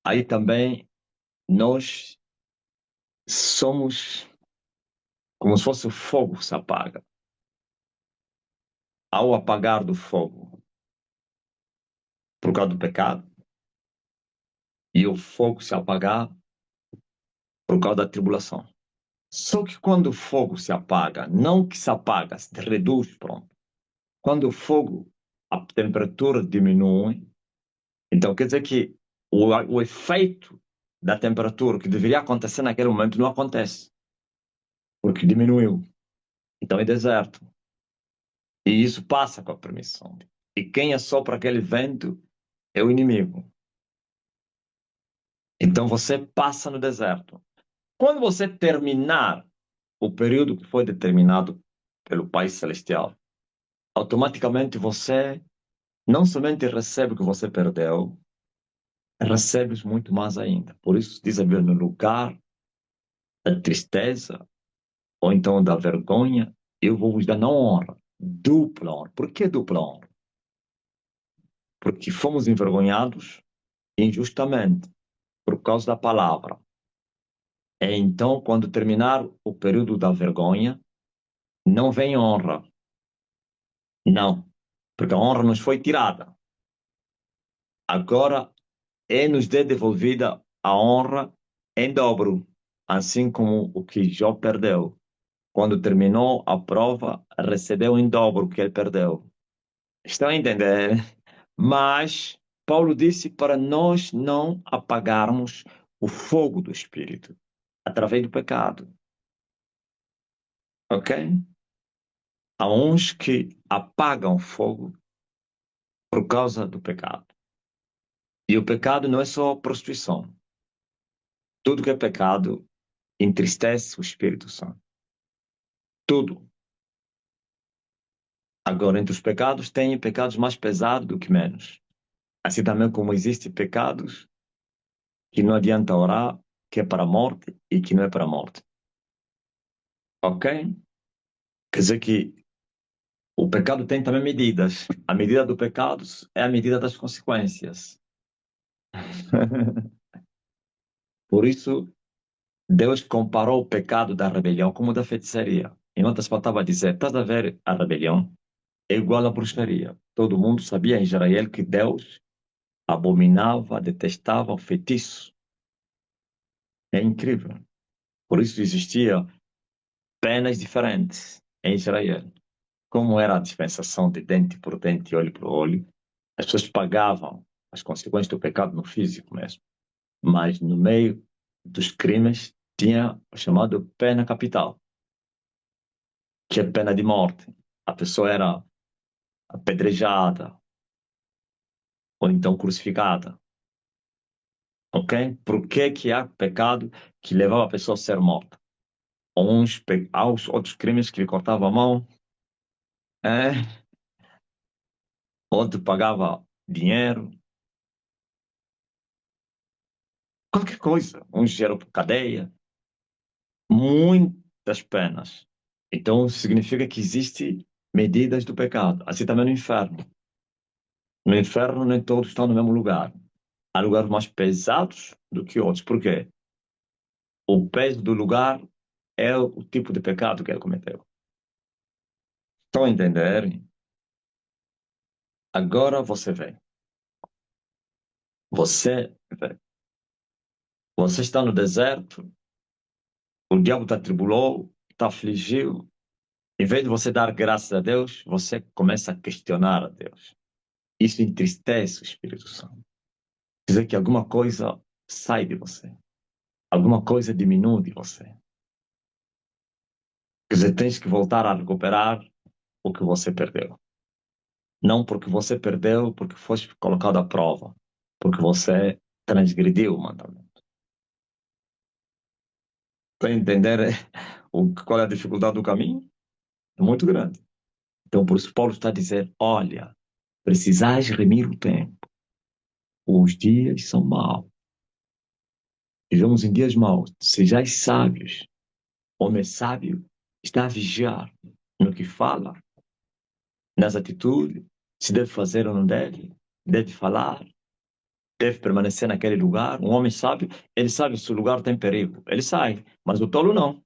Aí também nós somos como se fosse o fogo se apaga. Ao apagar do fogo, por causa do pecado, e o fogo se apagar por causa da tribulação. Só que quando o fogo se apaga, não que se apaga, se reduz, pronto. Quando o fogo, a temperatura diminui, então quer dizer que o efeito da temperatura que deveria acontecer naquele momento não acontece, porque diminuiu. Então é deserto. E isso passa com a permissão. E quem assopra aquele vento é o inimigo. Então você passa no deserto. Quando você terminar o período que foi determinado pelo Pai Celestial, automaticamente você não somente recebe o que você perdeu, recebes muito mais ainda. Por isso diz a Bíblia, no lugar da tristeza, ou então da vergonha, eu vou vos dar não honra, dupla honra. Por que dupla honra? Porque fomos envergonhados injustamente por causa da palavra. Então, quando terminar o período da vergonha, não vem honra. Não, porque a honra nos foi tirada. Agora é-nos devolvida a honra em dobro, assim como o que Jó perdeu. Quando terminou a prova, recebeu em dobro o que ele perdeu. Estão a entender? Mas Paulo disse para nós não apagarmos o fogo do Espírito através do pecado. Ok? Há uns que apagam fogo por causa do pecado. E o pecado não é só prostituição. Tudo que é pecado entristece o Espírito Santo. Tudo. Agora, entre os pecados, tem pecados mais pesados do que menos. Assim também como existem pecados que não adianta orar, que é para a morte e que não é para a morte. Ok? Quer dizer que o pecado tem também medidas. A medida do pecado é a medida das consequências. Por isso, Deus comparou o pecado da rebelião como o da feitiçaria. Em outras palavras, estava a dizer, estás a ver a rebelião? É igual à bruxaria. Todo mundo sabia em Israel que Deus abominava, detestava o feitiço. É incrível. Por isso existia penas diferentes em Israel. Como era a dispensação de dente por dente, olho por olho, as pessoas pagavam as consequências do pecado no físico mesmo. Mas no meio dos crimes tinha o chamado pena capital, que é pena de morte. A pessoa era apedrejada ou então crucificada. Ok? Por que que há pecado que levava a pessoa a ser morta? Há os outros crimes que lhe cortava a mão, é? Outro pagava dinheiro, qualquer coisa. Uns geram cadeia, muitas penas. Então significa que existem medidas do pecado. Assim também no inferno. No inferno nem todos estão no mesmo lugar. Há lugares mais pesados do que outros. Por quê? O peso do lugar é o tipo de pecado que ele cometeu. Estão a entender? Agora você vê. Você vê. Você está no deserto, o diabo te atribulou, te afligiu. Em vez de você dar graças a Deus, você começa a questionar a Deus. Isso entristece o Espírito Santo. Quer dizer que alguma coisa sai de você. Alguma coisa diminui de você. Quer dizer, tens que voltar a recuperar o que você perdeu. Não porque você perdeu, porque foste colocado à prova. Porque você transgrediu o mandamento. Para entender qual é a dificuldade do caminho? É muito grande. Então, por isso, Paulo está a dizer: olha, precisais remir o tempo. Os dias são maus. Vivemos em dias maus. Sejais sábios. Homem sábio está a vigiar no que fala, nas atitudes, se deve fazer ou não deve, deve falar, deve permanecer naquele lugar. Um homem sábio, ele sabe se o lugar tem perigo, ele sai, mas o tolo não.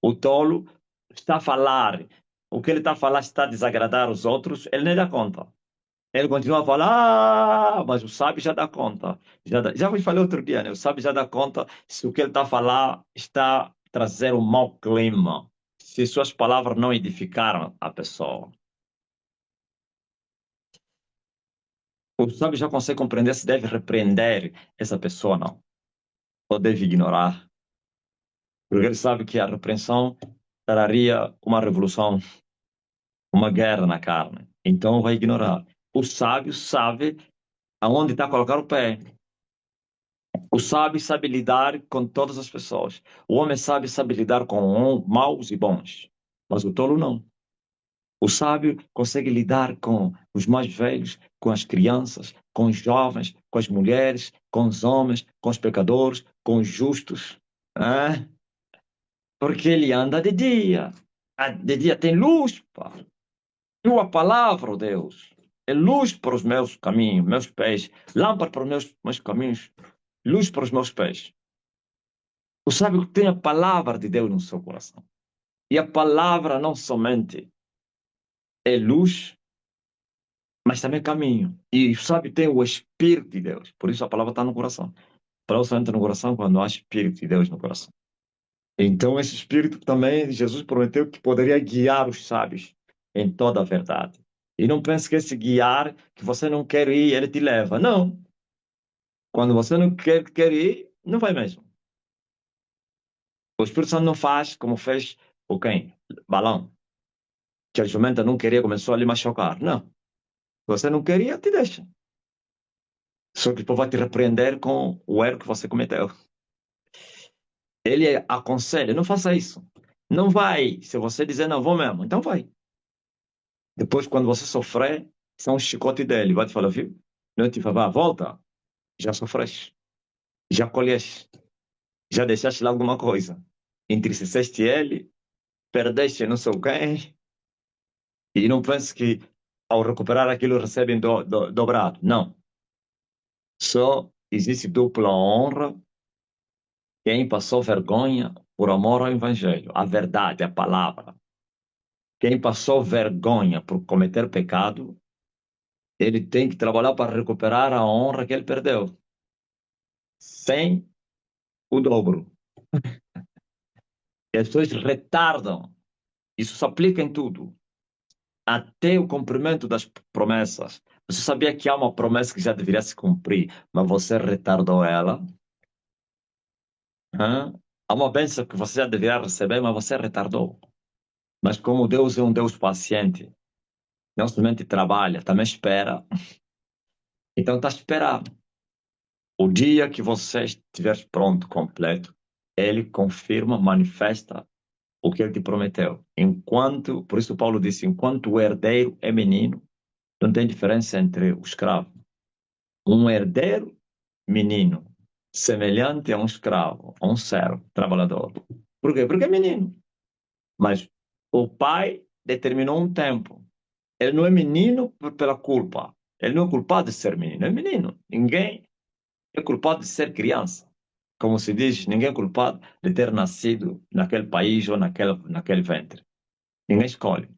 O tolo está a falar, o que ele está a falar está a desagradar os outros, ele nem dá conta. Ele continua a falar, mas o sábio já dá conta. Já vos falei outro dia, né? O sábio já dá conta se o que ele está a falar está a trazer um mau clima, se suas palavras não edificaram a pessoa. O sábio já consegue compreender se deve repreender essa pessoa ou não, ou deve ignorar, porque ele sabe que a repreensão traria uma revolução, uma guerra na carne. Então vai ignorar. O sábio sabe aonde está a colocar o pé. O sábio sabe lidar com todas as pessoas. O homem sábio sabe lidar com maus e bons, mas o tolo não. O sábio consegue lidar com os mais velhos, com as crianças, com os jovens, com as mulheres, com os homens, com os pecadores, com os justos. Ah, porque ele anda de dia. Ah, de dia tem luz, pá. Tua palavra, oh Deus, é luz para os meus caminhos, meus pés, lâmpada para os meus caminhos, luz para os meus pés. O sábio tem a palavra de Deus no seu coração. E a palavra não somente é luz, mas também é caminho. E o sábio tem o Espírito de Deus. Por isso a palavra está no coração. A palavra só entra no coração quando há Espírito de Deus no coração. Então, esse Espírito também, Jesus prometeu que poderia guiar os sábios em toda a verdade. E não pense que esse guiar, que você não quer ir, ele te leva. Não. Quando você não quer ir, não vai mesmo. O Espírito Santo não faz como fez o quem? Balão. Que a jumenta não queria, começou a lhe machucar. Não. Você não queria, te deixa. Só que depois vai te repreender com o erro que você cometeu. Ele aconselha, não faça isso. Não vai. Se você dizer não vou mesmo, então vai. Depois, quando você sofrer, são um chicote dele. Vai te falar, viu? Não te falar, volta. Já sofreste. Já colheste. Já deixaste lá alguma coisa. Entristeceste ele, perdeste não sei o quê. E não pense que ao recuperar aquilo recebem dobrado. Não. Só existe dupla honra quem passou vergonha por amor ao Evangelho, a verdade, a palavra. Quem passou vergonha por cometer pecado, ele tem que trabalhar para recuperar a honra que ele perdeu, sem o dobro. E as pessoas retardam. Isso se aplica em tudo, até o cumprimento das promessas. Você sabia que há uma promessa que já deveria se cumprir, mas você retardou ela? Hã? Há uma bênção que você já deveria receber, mas você retardou. Mas como Deus é um Deus paciente, não somente trabalha, também espera. Então está esperando. O dia que você estiver pronto, completo, ele confirma, manifesta o que ele te prometeu. Enquanto, por isso Paulo disse, enquanto o herdeiro é menino, não tem diferença entre o escravo. Um herdeiro menino, semelhante a um escravo, a um servo, trabalhador. Por quê? Porque é menino. Mas o pai determinou um tempo. Ele não é menino pela culpa. Ele não é culpado de ser menino. É menino. Ninguém é culpado de ser criança. Como se diz, ninguém é culpado de ter nascido naquele país ou naquele ventre. Ninguém escolhe.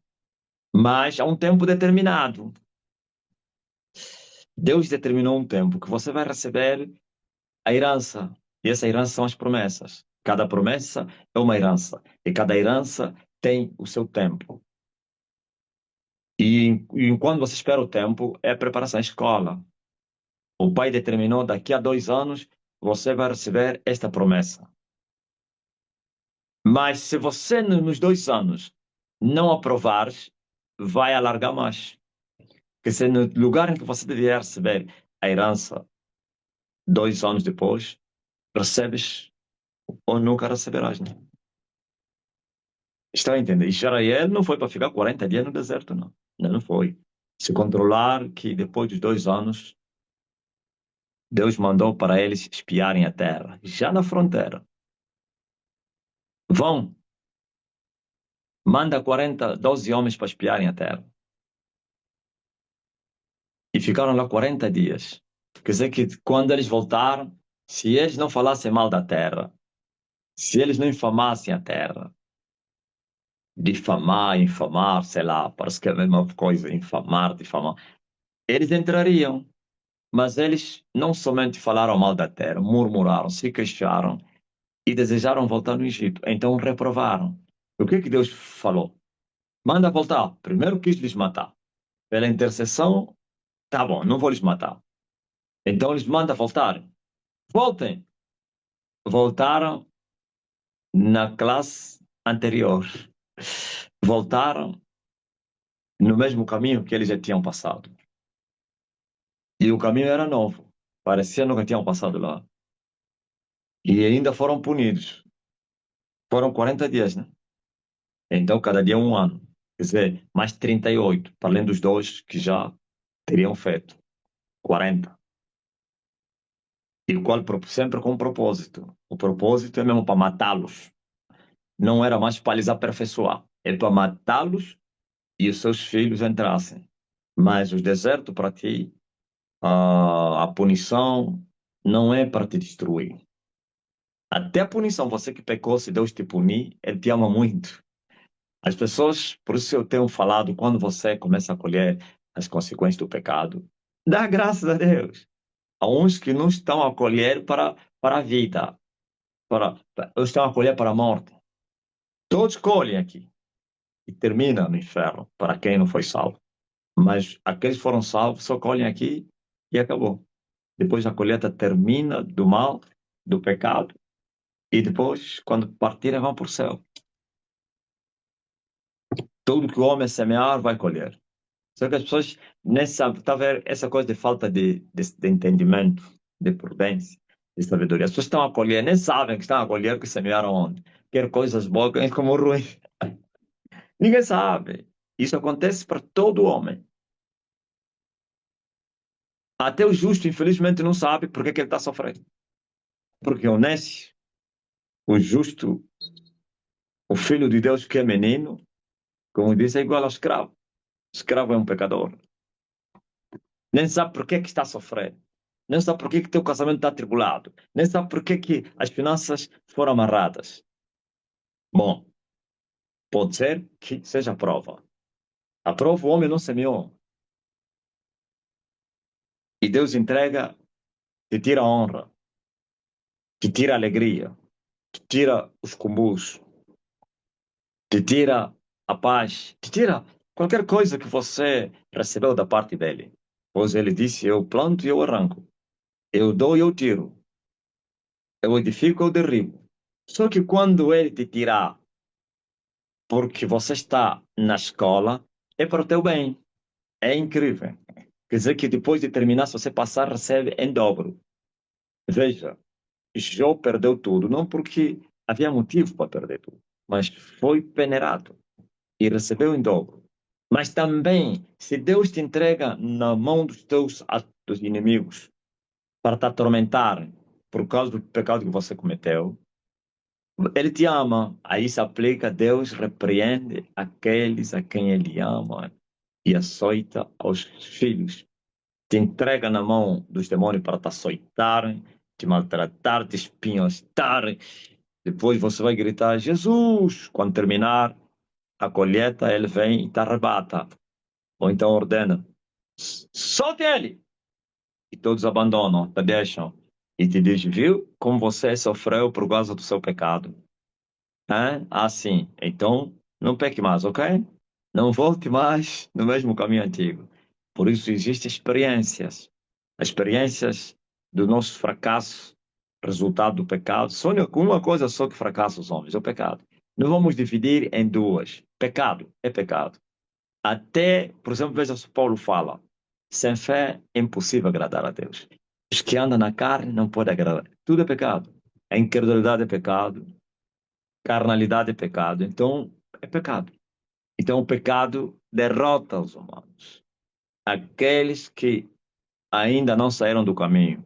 Mas há um tempo determinado. Deus determinou um tempo que você vai receber a herança. E essa herança são as promessas. Cada promessa é uma herança. E cada herança tem o seu tempo. E quando você espera o tempo, é a preparação, a escola. O pai determinou, daqui a 2 anos, você vai receber esta promessa. Mas se você, nos 2 anos, não aprovares, vai alargar mais. Porque se no lugar em que você deveria receber a herança 2 anos depois, recebes ou nunca receberás, né? Está a entender? Israel não foi para ficar 40 dias no deserto, não. Não, não foi. Se controlar que depois dos 2 anos, Deus mandou para eles espiarem a terra, já na fronteira. Vão, manda 12 homens para espiarem a terra. E ficaram lá 40 dias. Quer dizer que quando eles voltaram, se eles não falassem mal da terra, se eles não infamassem a terra, difamar, infamar, sei lá, parece que é a mesma coisa, infamar, difamar, eles entrariam. Mas eles não somente falaram mal da terra, murmuraram, se queixaram e desejaram voltar no Egito. Então reprovaram. O que que Deus falou? Manda voltar. Primeiro quis lhes matar. Pela intercessão, tá bom, não vou lhes matar. Então eles mandam voltar. Voltem. Voltaram na classe anterior. Voltaram no mesmo caminho que eles já tinham passado. E o caminho era novo. Parecia que nunca tinham passado lá. E ainda foram punidos. Foram 40 dias, né? Então, cada dia 1 ano. Quer dizer, mais 38, para além dos dois que já teriam feito. 40. E o qual sempre com um propósito. O propósito é mesmo para matá-los. Não era mais para lhes aperfeiçoar. É para matá-los e os seus filhos entrassem. Mas o deserto para ti, a punição, não é para te destruir. Até a punição, você que pecou, se Deus te punir, Ele te ama muito. As pessoas, por isso eu tenho falado, quando você começa a colher as consequências do pecado, dá graças a Deus. Há uns que não estão a colher para a vida, estão a colher para a morte. Todos colhem aqui e termina no inferno, para quem não foi salvo. Mas aqueles que foram salvos só colhem aqui e acabou. Depois a colheita termina do mal, do pecado, e depois, quando partirem, vão para o céu. Tudo que o homem semear, vai colher. Só que as pessoas nem sabem, tá vendo essa coisa de falta de entendimento, de prudência, de sabedoria. As pessoas estão a colher, nem sabem que estão a colher, que semearam onde. Quer coisas boas, como ruins. Ninguém sabe. Isso acontece para todo homem. Até o justo, infelizmente, não sabe por que ele está sofrendo. Porque o honesto, o justo, o filho de Deus que é menino, como diz, é igual ao escravo. O escravo é um pecador. Nem sabe por que está sofrendo. Nem sabe por que teu casamento está atribulado. Nem sabe por que as finanças foram amarradas. Bom, pode ser que seja a prova. A prova o homem não semeou. E Deus entrega, te tira a honra, te tira a alegria, te tira os combus, te tira a paz, te tira qualquer coisa que você recebeu da parte dele. Pois ele disse: eu planto e eu arranco, eu dou e eu tiro, eu edifico e eu derribo. Só que quando ele te tirar, porque você está na escola, é para o teu bem. É incrível. Quer dizer que depois de terminar, se você passar, recebe em dobro. Veja, Jó perdeu tudo, não porque havia motivo para perder tudo, mas foi peneirado e recebeu em dobro. Mas também, se Deus te entrega na mão dos teus dos inimigos para te atormentar por causa do pecado que você cometeu, Ele te ama. Aí se aplica, Deus repreende aqueles a quem Ele ama e açoita aos filhos. Te entrega na mão dos demônios para te açoitarem, te maltratar, te espinhostarem. Depois você vai gritar, Jesus! Quando terminar a colheita, ele vem e te arrebata. Ou então ordena, solte ele! E todos abandonam, te deixam. E te diz, viu como você sofreu por causa do seu pecado? Sim. Então, não peque mais, ok? Não volte mais no mesmo caminho antigo. Por isso existem experiências. Experiências do nosso fracasso, resultado do pecado. Só uma coisa só que fracassa os homens, é o pecado. Não vamos dividir em duas. Pecado é pecado. Até, por exemplo, veja se Paulo fala, sem fé é impossível agradar a Deus. Os que andam na carne não podem agradar. Tudo é pecado. A incredulidade é pecado. Carnalidade é pecado. Então, é pecado. Então, o pecado derrota os humanos. Aqueles que ainda não saíram do caminho,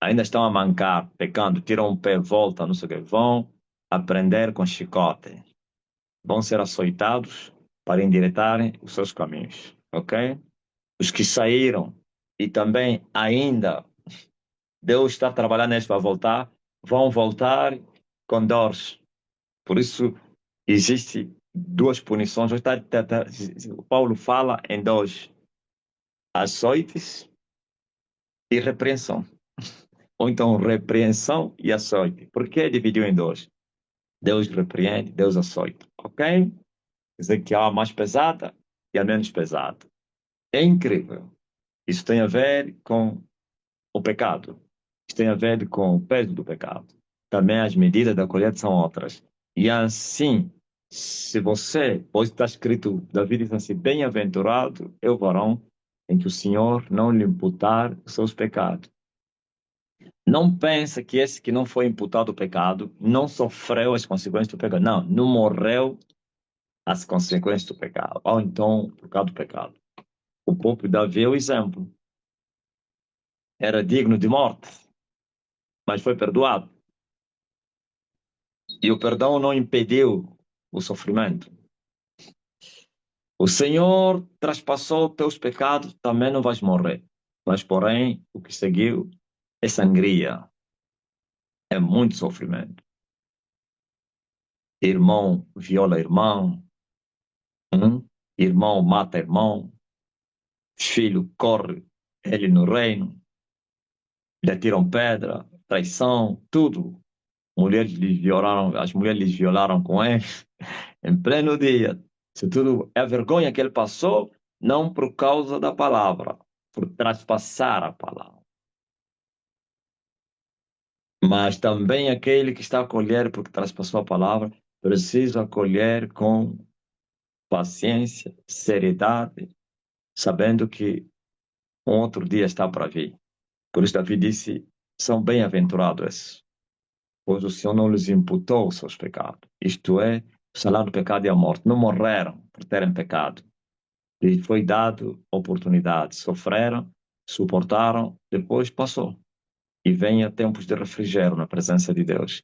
ainda estão a mancar, pecando, tiram um pé, voltam, não sei o que, vão aprender com chicote. Vão ser açoitados para endireitarem os seus caminhos. Ok? Os que saíram e também ainda Deus está trabalhando neles para voltar, vão voltar com dores. Por isso, existe duas punições. O Paulo fala em dois: açoites e repreensão. Ou então repreensão e açoite. Por que dividiu em dois? Deus repreende, Deus açoita. Ok? Quer dizer que há a mais pesada e a menos pesada. É incrível. Isso tem a ver com o pecado. Isso tem a ver com o peso do pecado. Também as medidas da colheita são outras. E assim, se você, pois está escrito, Davi diz assim, bem-aventurado é o varão em que o Senhor não lhe imputar os seus pecados. Não pensa que esse que não foi imputado o pecado não sofreu as consequências do pecado. Não, não morreu as consequências do pecado. Ou então, por causa do pecado. O próprio Davi é o exemplo. Era digno de morte, mas foi perdoado. E o perdão não impediu o sofrimento. O Senhor traspassou teus pecados, também não vais morrer. Mas, porém, o que seguiu é sangria. É muito sofrimento. Irmão viola irmão, irmão mata irmão, filho corre, ele no reino, lhe atiram pedra, traição, tudo. As mulheres lhes violaram com ele em pleno dia. Isso tudo é a vergonha que ele passou, não por causa da palavra, por traspassar a palavra. Mas também aquele que está a colher porque traspassou a palavra, precisa colher com paciência, seriedade, sabendo que um outro dia está para vir. Por isso Davi disse, são bem-aventurados esses, pois o Senhor não lhes imputou os seus pecados. Isto é, o salário do pecado é a morte. Não morreram por terem pecado. Lhes foi dado oportunidade. Sofreram, suportaram, depois passou. E venha tempos de refrigério na presença de Deus.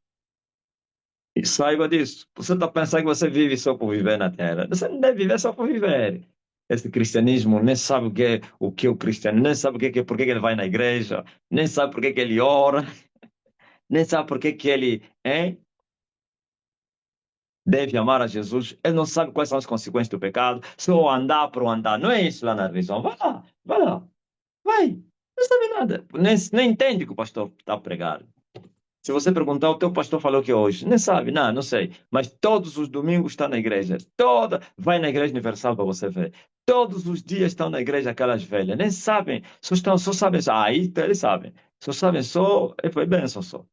E saiba disso. Você está pensando que você vive só por viver na Terra. Você não deve viver só por viver. Esse cristianismo nem sabe o que é o cristiano, nem sabe por que ele vai na igreja, nem sabe por que ele ora, nem sabe por que ele deve amar a Jesus. Ele não sabe quais são as consequências do pecado. Só andar por andar. Não é isso lá na religião. Vai lá, vai. Não sabe nada. Nem entende o que o pastor está a pregar. Se você perguntar, o teu pastor falou que hoje, nem sabe, não sei. Mas todos os domingos está na igreja. Vai na igreja universal para você ver. Todos os dias estão na igreja aquelas velhas. Nem sabem, só sabem, aí eles sabem. Só sabem foi bênção só.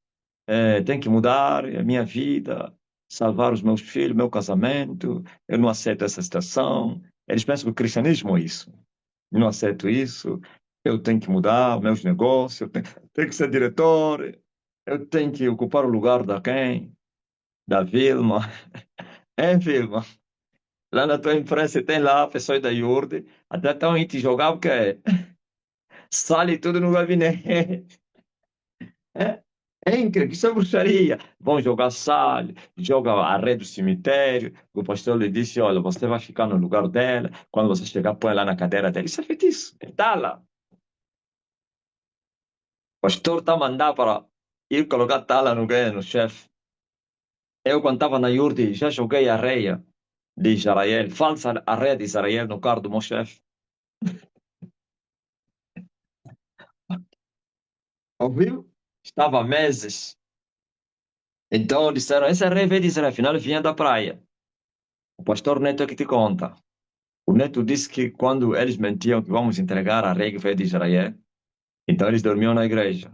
Tem que mudar a minha vida, salvar os meus filhos, meu casamento. Eu não aceito essa situação. Eles pensam que o cristianismo é isso. Eu não aceito isso. Eu tenho que mudar meus negócios. Tenho que ser diretor. Eu tenho que ocupar o lugar da quem? Da Vilma. É, Vilma. Lá na tua empresa tem lá pessoas da IURD. Até estão aí te jogar porque sale tudo no gabinete. É, é incrível, isso é bruxaria. Vão jogar sal, joga a rede do cemitério. O pastor lhe disse: olha, você vai ficar no lugar dela. Quando você chegar, põe lá na cadeira dela. Isso é feitiço. Está lá. O pastor está mandando para ir colocar tala no chefe. Eu, quando estava na Yurdi, já joguei a areia de Israel, falsa areia de Israel no carro do meu chefe. Ouviu? Estava há meses. Então disseram: essa areia veio de Israel, afinal vinha da praia. O pastor Neto é que te conta. O Neto disse que quando eles mentiam que vamos entregar a rei que veio de Israel, então eles dormiam na igreja.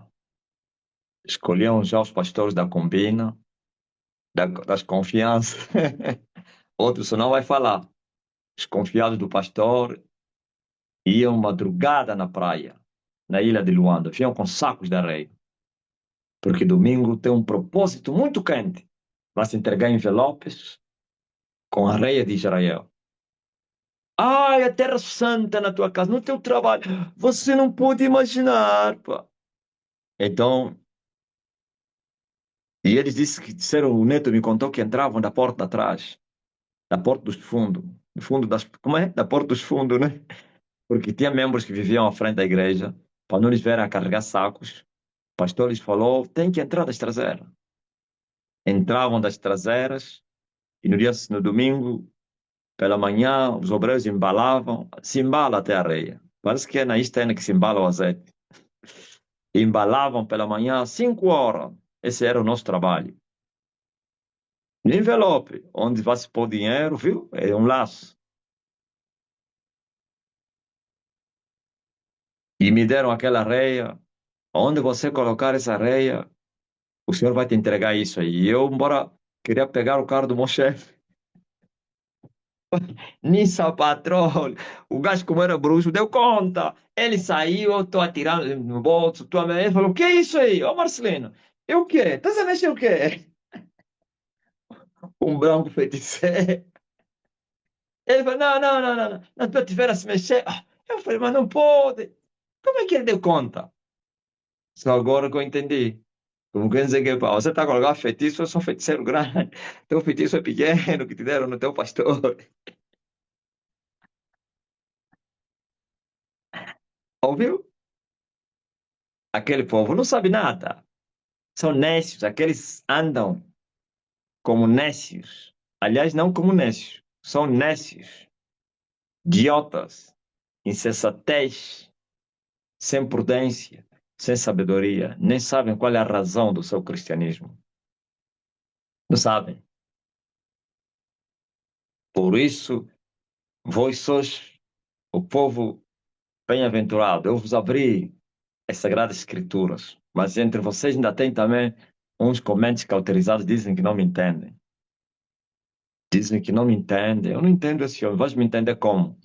Escolhiam já os pastores da combina, das confianças. Outros não vai falar. Os confiados do pastor iam madrugada na praia, na ilha de Luanda. Vinham com sacos de areia. Porque domingo tem um propósito muito quente. Vai se entregar envelopes com a areia de Israel. Ai, a Terra Santa na tua casa, no teu trabalho. Você não pode imaginar, pá. Então, e eles disseram, o Neto me contou que entravam da porta de atrás, da porta dos fundos, do fundo como é? Da porta dos fundos, né? Porque tinha membros que viviam à frente da igreja, para não lhes verem a carregar sacos. O pastor lhes falou, tem que entrar das traseiras. Entravam das traseiras e no domingo, pela manhã, os obreiros embalavam, se embala até a areia. Parece que é na Estena que se embala o azeite. Embalavam pela manhã, 5 horas. Esse era o nosso trabalho. No envelope, onde vai se pôr dinheiro, viu? É um laço. E me deram aquela areia. Onde você colocar essa areia, o senhor vai te entregar isso aí. E eu, embora queria pegar o carro do meu chefe, Nissan Patrol, o gajo como era bruxo, deu conta. Ele saiu, eu estou atirando no bolso, ele falou, o que é isso aí? Ô Marcelino, é o quê? Estás a mexer o quê? Um branco feiticeiro. Ele falou, não estou a te ver a se mexer. Eu falei, mas não pode. Como é que ele deu conta? Só agora que eu entendi. Como quer dizer que, pá, você está a colocar feitiço, eu sou um feiticeiro grande. Teu feitiço é pequeno que te deram no teu pastor. Ouviu? Aquele povo não sabe nada. São nécios, aqueles andam como nécios. Aliás, não como nécios, são nécios, idiotas, insensatez, sem prudência, sem sabedoria, nem sabem qual é a razão do seu cristianismo. Não sabem. Por isso, vós sois o povo bem-aventurado. Eu vos abri as Sagradas Escrituras, mas entre vocês ainda tem também uns comentes cauterizados, dizem que não me entendem. Dizem que não me entendem. Eu não entendo esse homem. Vais me entender como?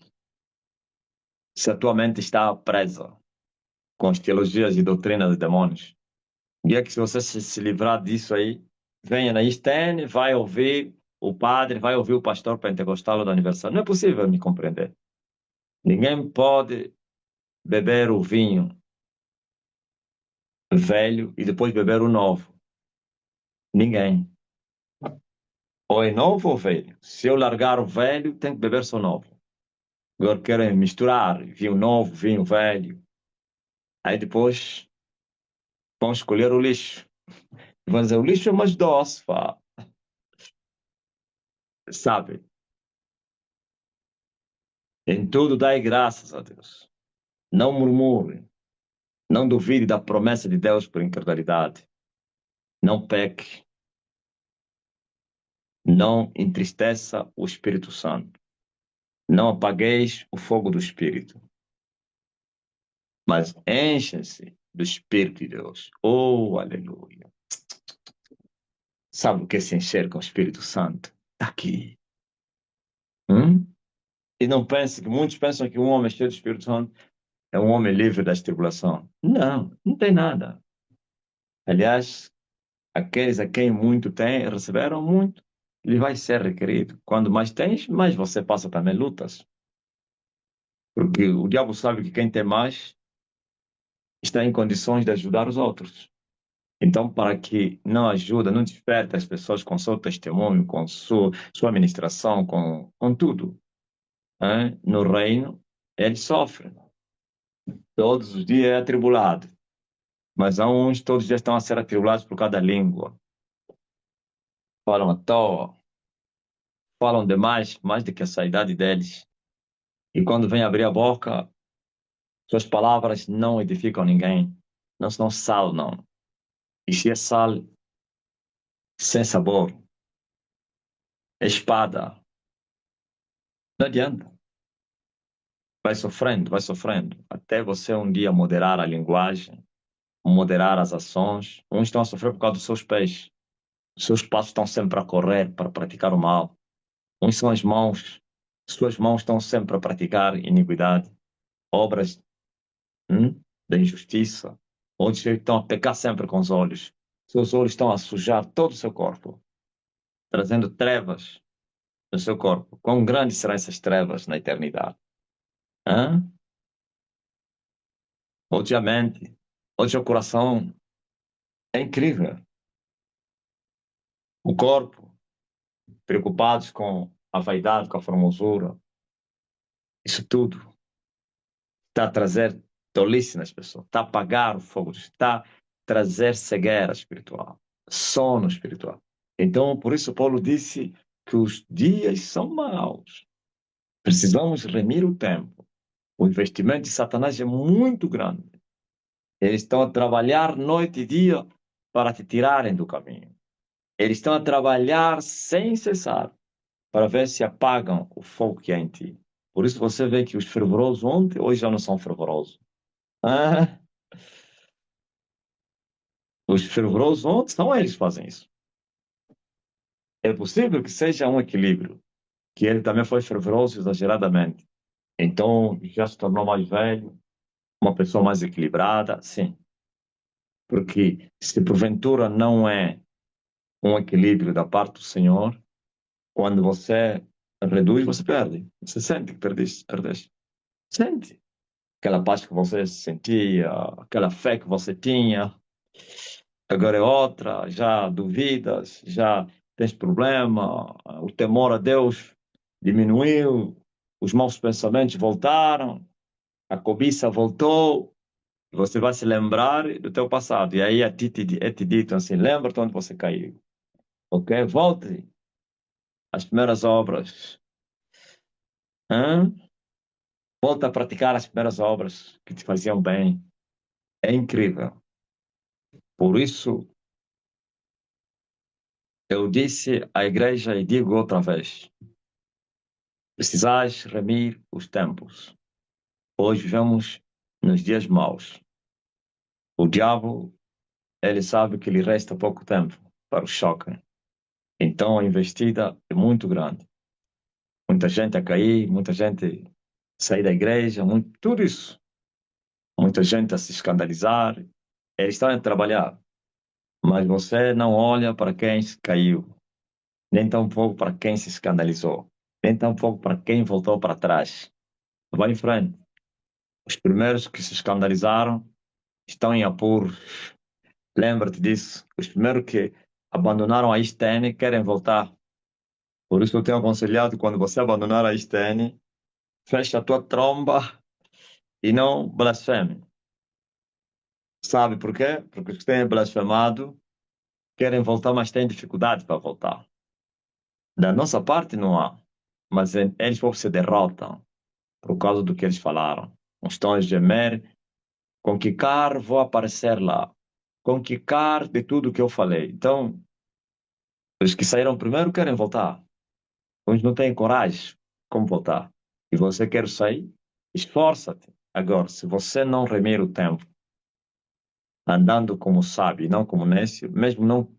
Se a tua mente está presa com as teologias e doutrinas de demônios. E é que se você se livrar disso aí, venha na Estene, vai ouvir o padre, vai ouvir o pastor pentecostal do aniversário. Não é possível me compreender. Ninguém pode beber o vinho velho e depois beber o novo. Ninguém. Ou é novo ou velho. Se eu largar o velho, tenho que beber só novo. Agora querem misturar vinho novo, vinho velho. Aí depois vão escolher o lixo. Vão dizer, o lixo é mais doce, pá. Sabe? Em tudo dai graças a Deus. Não murmure. Não duvide da promessa de Deus por incredulidade. Não peque. Não entristeça o Espírito Santo. Não apagueis o fogo do Espírito. Mas enchem-se do Espírito de Deus. Oh, aleluia. Sabe o que é se encher com o Espírito Santo? Está aqui. Hum? E não pense que muitos pensam que um homem cheio do Espírito Santo é um homem livre das tribulações. Não, não tem nada. Aliás, aqueles a quem muito tem, receberam muito. Lhe vai ser requerido. Quando mais tens, mais você passa também lutas. Porque o diabo sabe que quem tem mais está em condições de ajudar os outros. Então, para que não ajuda, não desperte as pessoas com seu testemunho, com sua ministração, com tudo, hein? No reino, ele sofre. Todos os dias é atribulado. Mas há uns todos os dias estão a ser atribulados por causa da língua. Falam à toa, falam demais, mais do que a saudade deles. E quando vem abrir a boca, suas palavras não edificam ninguém. Não são sal, não. E se é sal, sem sabor, é espada. Não adianta. Vai sofrendo, até você um dia moderar a linguagem, moderar as ações. Uns estão a sofrer por causa dos seus pés. Os seus passos estão sempre a correr para praticar o mal. Uns são as mãos. Suas mãos estão sempre a praticar iniquidade, obras, da injustiça. Outros estão a pecar sempre com os olhos. Seus olhos estão a sujar todo o seu corpo, trazendo trevas no seu corpo. Quão grandes serão essas trevas na eternidade? Hã? Outros a mente, outros o coração. É incrível. O corpo, preocupados com a vaidade, com a formosura. Isso tudo está a trazer tolice nas pessoas, está a apagar o fogo, está a trazer cegueira espiritual, sono espiritual. Então, por isso, Paulo disse que os dias são maus. Precisamos remir o tempo. O investimento de Satanás é muito grande. Eles estão a trabalhar noite e dia para te tirarem do caminho. Eles estão a trabalhar sem cessar para ver se apagam o fogo que há em ti. Por isso você vê que os fervorosos ontem, hoje já não são fervorosos. Ah, os fervorosos ontem são eles que fazem isso. É possível que seja um equilíbrio, que ele também foi fervoroso exageradamente. Então já se tornou mais velho, uma pessoa mais equilibrada, sim. Porque se porventura não é um equilíbrio da parte do Senhor, quando você reduz, você perde. Você sente que perdeste, perdeste. Sente. Aquela paz que você sentia, aquela fé que você tinha, agora é outra, já duvidas, já tens problema, o temor a Deus diminuiu, os maus pensamentos voltaram, a cobiça voltou, Você vai se lembrar do teu passado. E aí é te dito assim, lembra-te onde você caiu. Ok? Volte às primeiras obras. Hã? Volta a praticar as primeiras obras que te faziam bem. É incrível. Por isso, eu disse à igreja e digo outra vez: precisais remir os tempos. Hoje vivemos nos dias maus. O diabo, ele sabe que lhe resta pouco tempo para o choque. Então a investida é muito grande. Muita gente a cair, muita gente a sair da igreja, tudo isso. Muita gente a se escandalizar. Eles estão a trabalhar, mas você não olha para quem se caiu, nem tampouco para quem se escandalizou, nem tampouco para quem voltou para trás. Vai em frente. Os primeiros que se escandalizaram estão em apuros. Lembra-te disso. Os primeiros que abandonaram a Istene querem voltar. Por isso eu tenho aconselhado, quando você abandonar a Istene, fecha a tua tromba e não blasfeme. Sabe por quê? Porque os que têm blasfemado querem voltar, mas têm dificuldade para voltar. Da nossa parte não há, mas eles pouco se derrotam por causa do que eles falaram. Estão a gemer, com que cara vou aparecer lá? Com que cara de tudo que eu falei? Então, os que saíram primeiro querem voltar. Uns não têm coragem. Como voltar? E você quer sair? Esforça-te. Agora, se você não remir o tempo, andando como sábio e não como nécio, mesmo não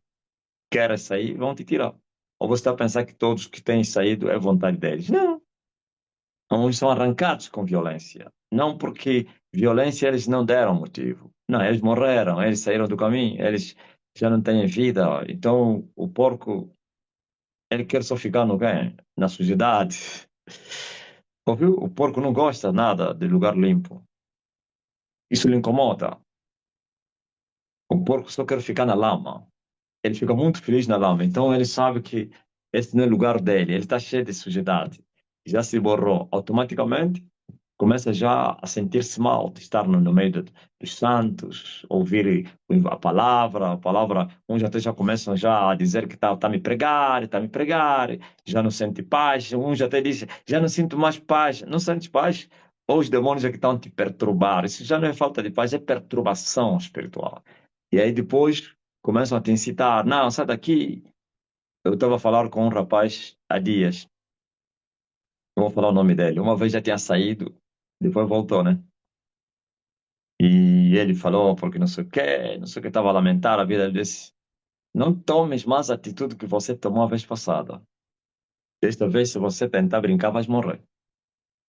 queira sair, vão te tirar. Ou você está a pensar que todos que têm saído é vontade deles? Não. Uns são arrancados com violência. Não porque violência eles não deram motivo. Não, eles morreram, eles saíram do caminho, eles já não têm vida. Então o porco, ele quer só ficar no bem, na sujidade. Ouviu? O porco não gosta nada de lugar limpo. Isso lhe incomoda. O porco só quer ficar na lama. Ele fica muito feliz na lama. Então ele sabe que esse não é o lugar dele. Ele está cheio de sujidade. Já se borrou automaticamente. Começa já a sentir-se mal de estar no meio dos santos, ouvir a palavra, uns até já começam já a dizer que está tá me pregar, já não sente paz, uns até dizem, já não sinto mais paz, não sentes paz? Ou os demônios é que estão te perturbar, isso já não é falta de paz, é perturbação espiritual. E aí depois começam a te incitar, não, sai daqui. Eu estava a falar com um rapaz há dias, não vou falar o nome dele, uma vez já tinha saído, depois voltou, né? E ele falou, porque não sei o que, estava a lamentar a vida. Ele disse: não tomes mais a atitude que você tomou a vez passada. Desta vez, se você tentar brincar, vais morrer.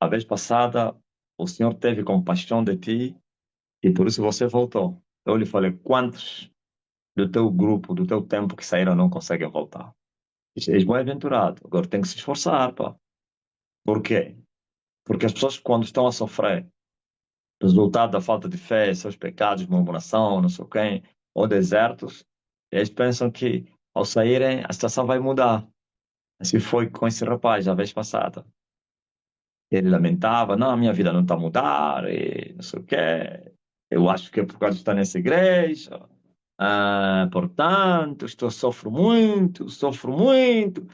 A vez passada, o Senhor teve compaixão de ti e por isso você voltou. Eu lhe falei: quantos do teu grupo, do teu tempo que saíram não conseguem voltar? Disse: és bem-aventurado, agora tem que se esforçar, pá. Por quê? Porque as pessoas, quando estão a sofrer, resultado da falta de fé, seus pecados, murmuração, não sei o quê, ou desertos, eles pensam que ao saírem a situação vai mudar. Assim foi com esse rapaz a vez passada. Ele lamentava, não, a minha vida não está a mudar, e não sei o quê. Eu acho que é por causa de estar nessa igreja. Portanto, sofro muito, sofro muito.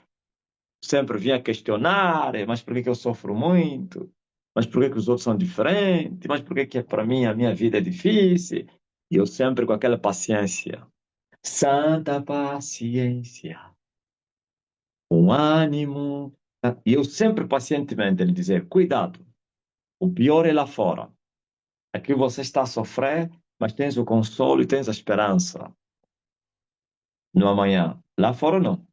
Sempre vinha questionar, mas por que que eu sofro muito? Mas por que que os outros são diferentes? Mas por que que para mim a minha vida é difícil? E eu sempre com aquela paciência. Santa paciência, um ânimo. E eu sempre pacientemente lhe dizer, cuidado, o pior é lá fora. Aqui você está a sofrer, mas tens o consolo e tens a esperança no amanhã. Lá fora não.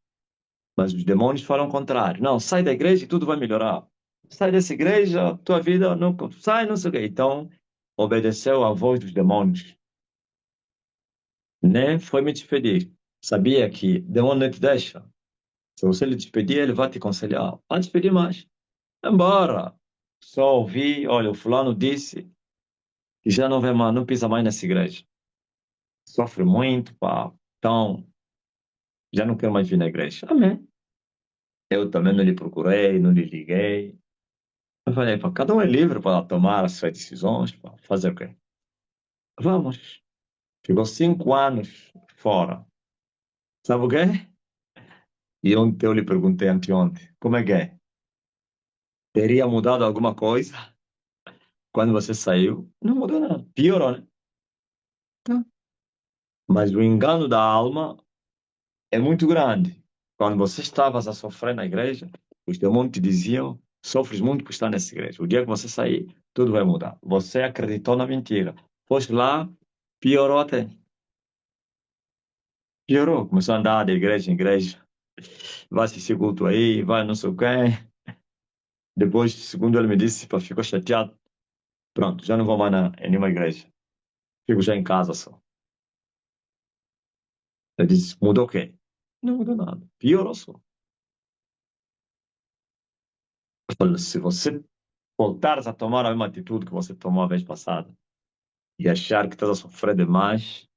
Mas os demônios falam o contrário. Não, sai da igreja e tudo vai melhorar. Sai dessa igreja, tua vida não sai, não sei o quê. Então, obedeceu à voz dos demônios. Nem foi me despedir. Sabia que demônio não te deixa. Se você lhe despedir, ele vai te aconselhar. Vai despedir mais. Embora. Só ouvi, olha, o fulano disse que já não vem mais, não pisa mais nessa igreja. Sofre muito, pá. Então, já não quero mais vir na igreja. Amém. Eu também não lhe procurei, não lhe liguei. Eu falei, pá, cada um é livre para tomar as suas decisões, pá. Fazer o quê? Vamos. Ficou 5 anos fora. Sabe o quê? E ontem eu lhe perguntei anteontem, como é que é? Teria mudado alguma coisa quando você saiu? Não mudou nada. Piorou, né? Tá. Mas o engano da alma é muito grande. Quando você estava a sofrer na igreja, os demônios te diziam, sofres muito por estar nessa igreja. O dia que você sair, tudo vai mudar. Você acreditou na mentira. Foste lá, piorou até. Piorou. Começou a andar de igreja em igreja. Vai assistir culto aí, vai não sei o quê. Depois, segundo ele me disse, pá, ficou chateado. Pronto, já não vou mais em nenhuma igreja. Fico já em casa só. Ele disse, mudou o quê? Não mudou nada. Piorou só. Eu falei, se você voltares a tomar a mesma atitude que você tomou a vez passada e achar que estás a sofrer demais,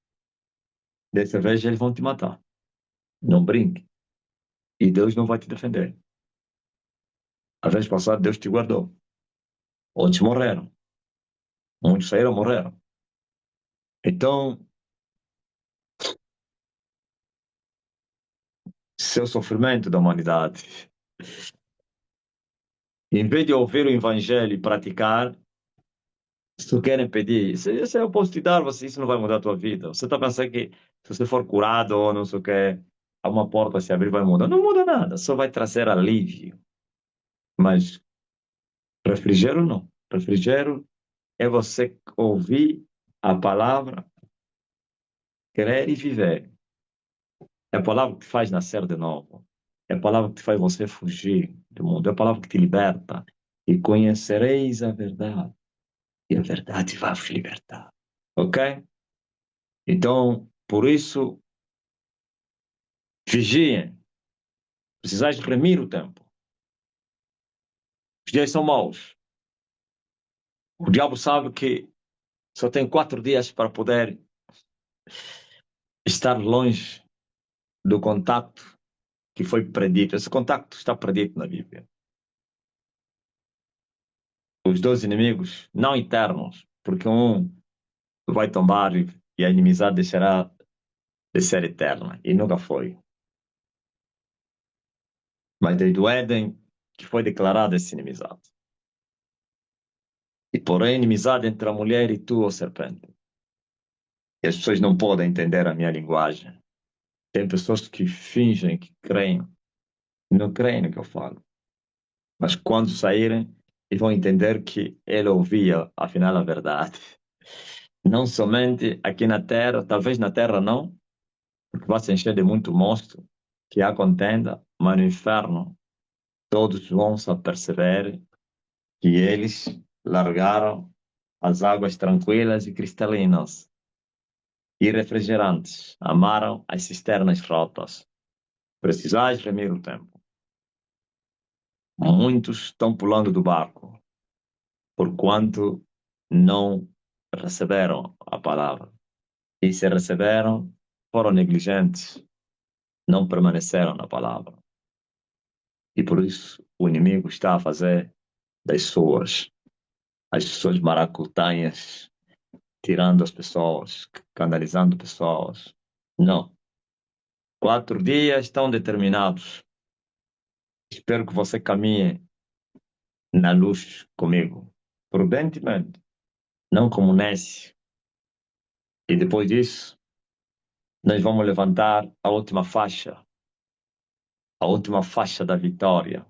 dessa vez eles vão te matar. Não brinque. E Deus não vai te defender. A vez passada Deus te guardou. Outros morreram. Muitos saíram, morreram. Então, seu sofrimento da humanidade, em vez de ouvir o evangelho e praticar, se querem pedir, se eu posso te dar, isso não vai mudar a tua vida. Você está pensando que se você for curado ou não sei o que, uma porta se abrir vai mudar. Não muda nada, só vai trazer alívio. Mas refrigério não. Refrigério é você ouvir a palavra, crer e viver. É a palavra que te faz nascer de novo. É a palavra que te faz você fugir do mundo. É a palavra que te liberta. E conhecereis a verdade. E a verdade vai vos libertar. Ok? Então, por isso, vigiem. Precisais remir o tempo. Os dias são maus. O diabo sabe que só tem 4 dias para poder estar longe do contacto que foi predito. Esse contacto está predito na Bíblia. Os dois inimigos, não eternos, porque um vai tombar e a inimizade deixará de ser eterna. E nunca foi. Mas desde o Éden que foi declarada essa inimizade. E porém, inimizade entre a mulher e tu, ó serpente. E as pessoas não podem entender a minha linguagem. Tem pessoas que fingem que creem, não creem no que eu falo. Mas quando saírem, eles vão entender que ele ouvia, afinal, a verdade. Não somente aqui na terra, talvez na terra não, porque vai se encher de muito monstro, que há contenda, mas no inferno todos vão se aperceber que eles largaram as águas tranquilas e cristalinas e refrigerantes, amaram as cisternas rotas. Precisais remir o tempo. Muitos estão pulando do barco, porquanto não receberam a palavra. E se receberam, foram negligentes, não permaneceram na palavra. E por isso o inimigo está a fazer das suas, as suas maracutainhas, tirando as pessoas, canalizando pessoas. Não. 4 dias estão determinados. Espero que você caminhe na luz comigo, prudentemente, não como Nessie. E depois disso, nós vamos levantar a última faixa da vitória.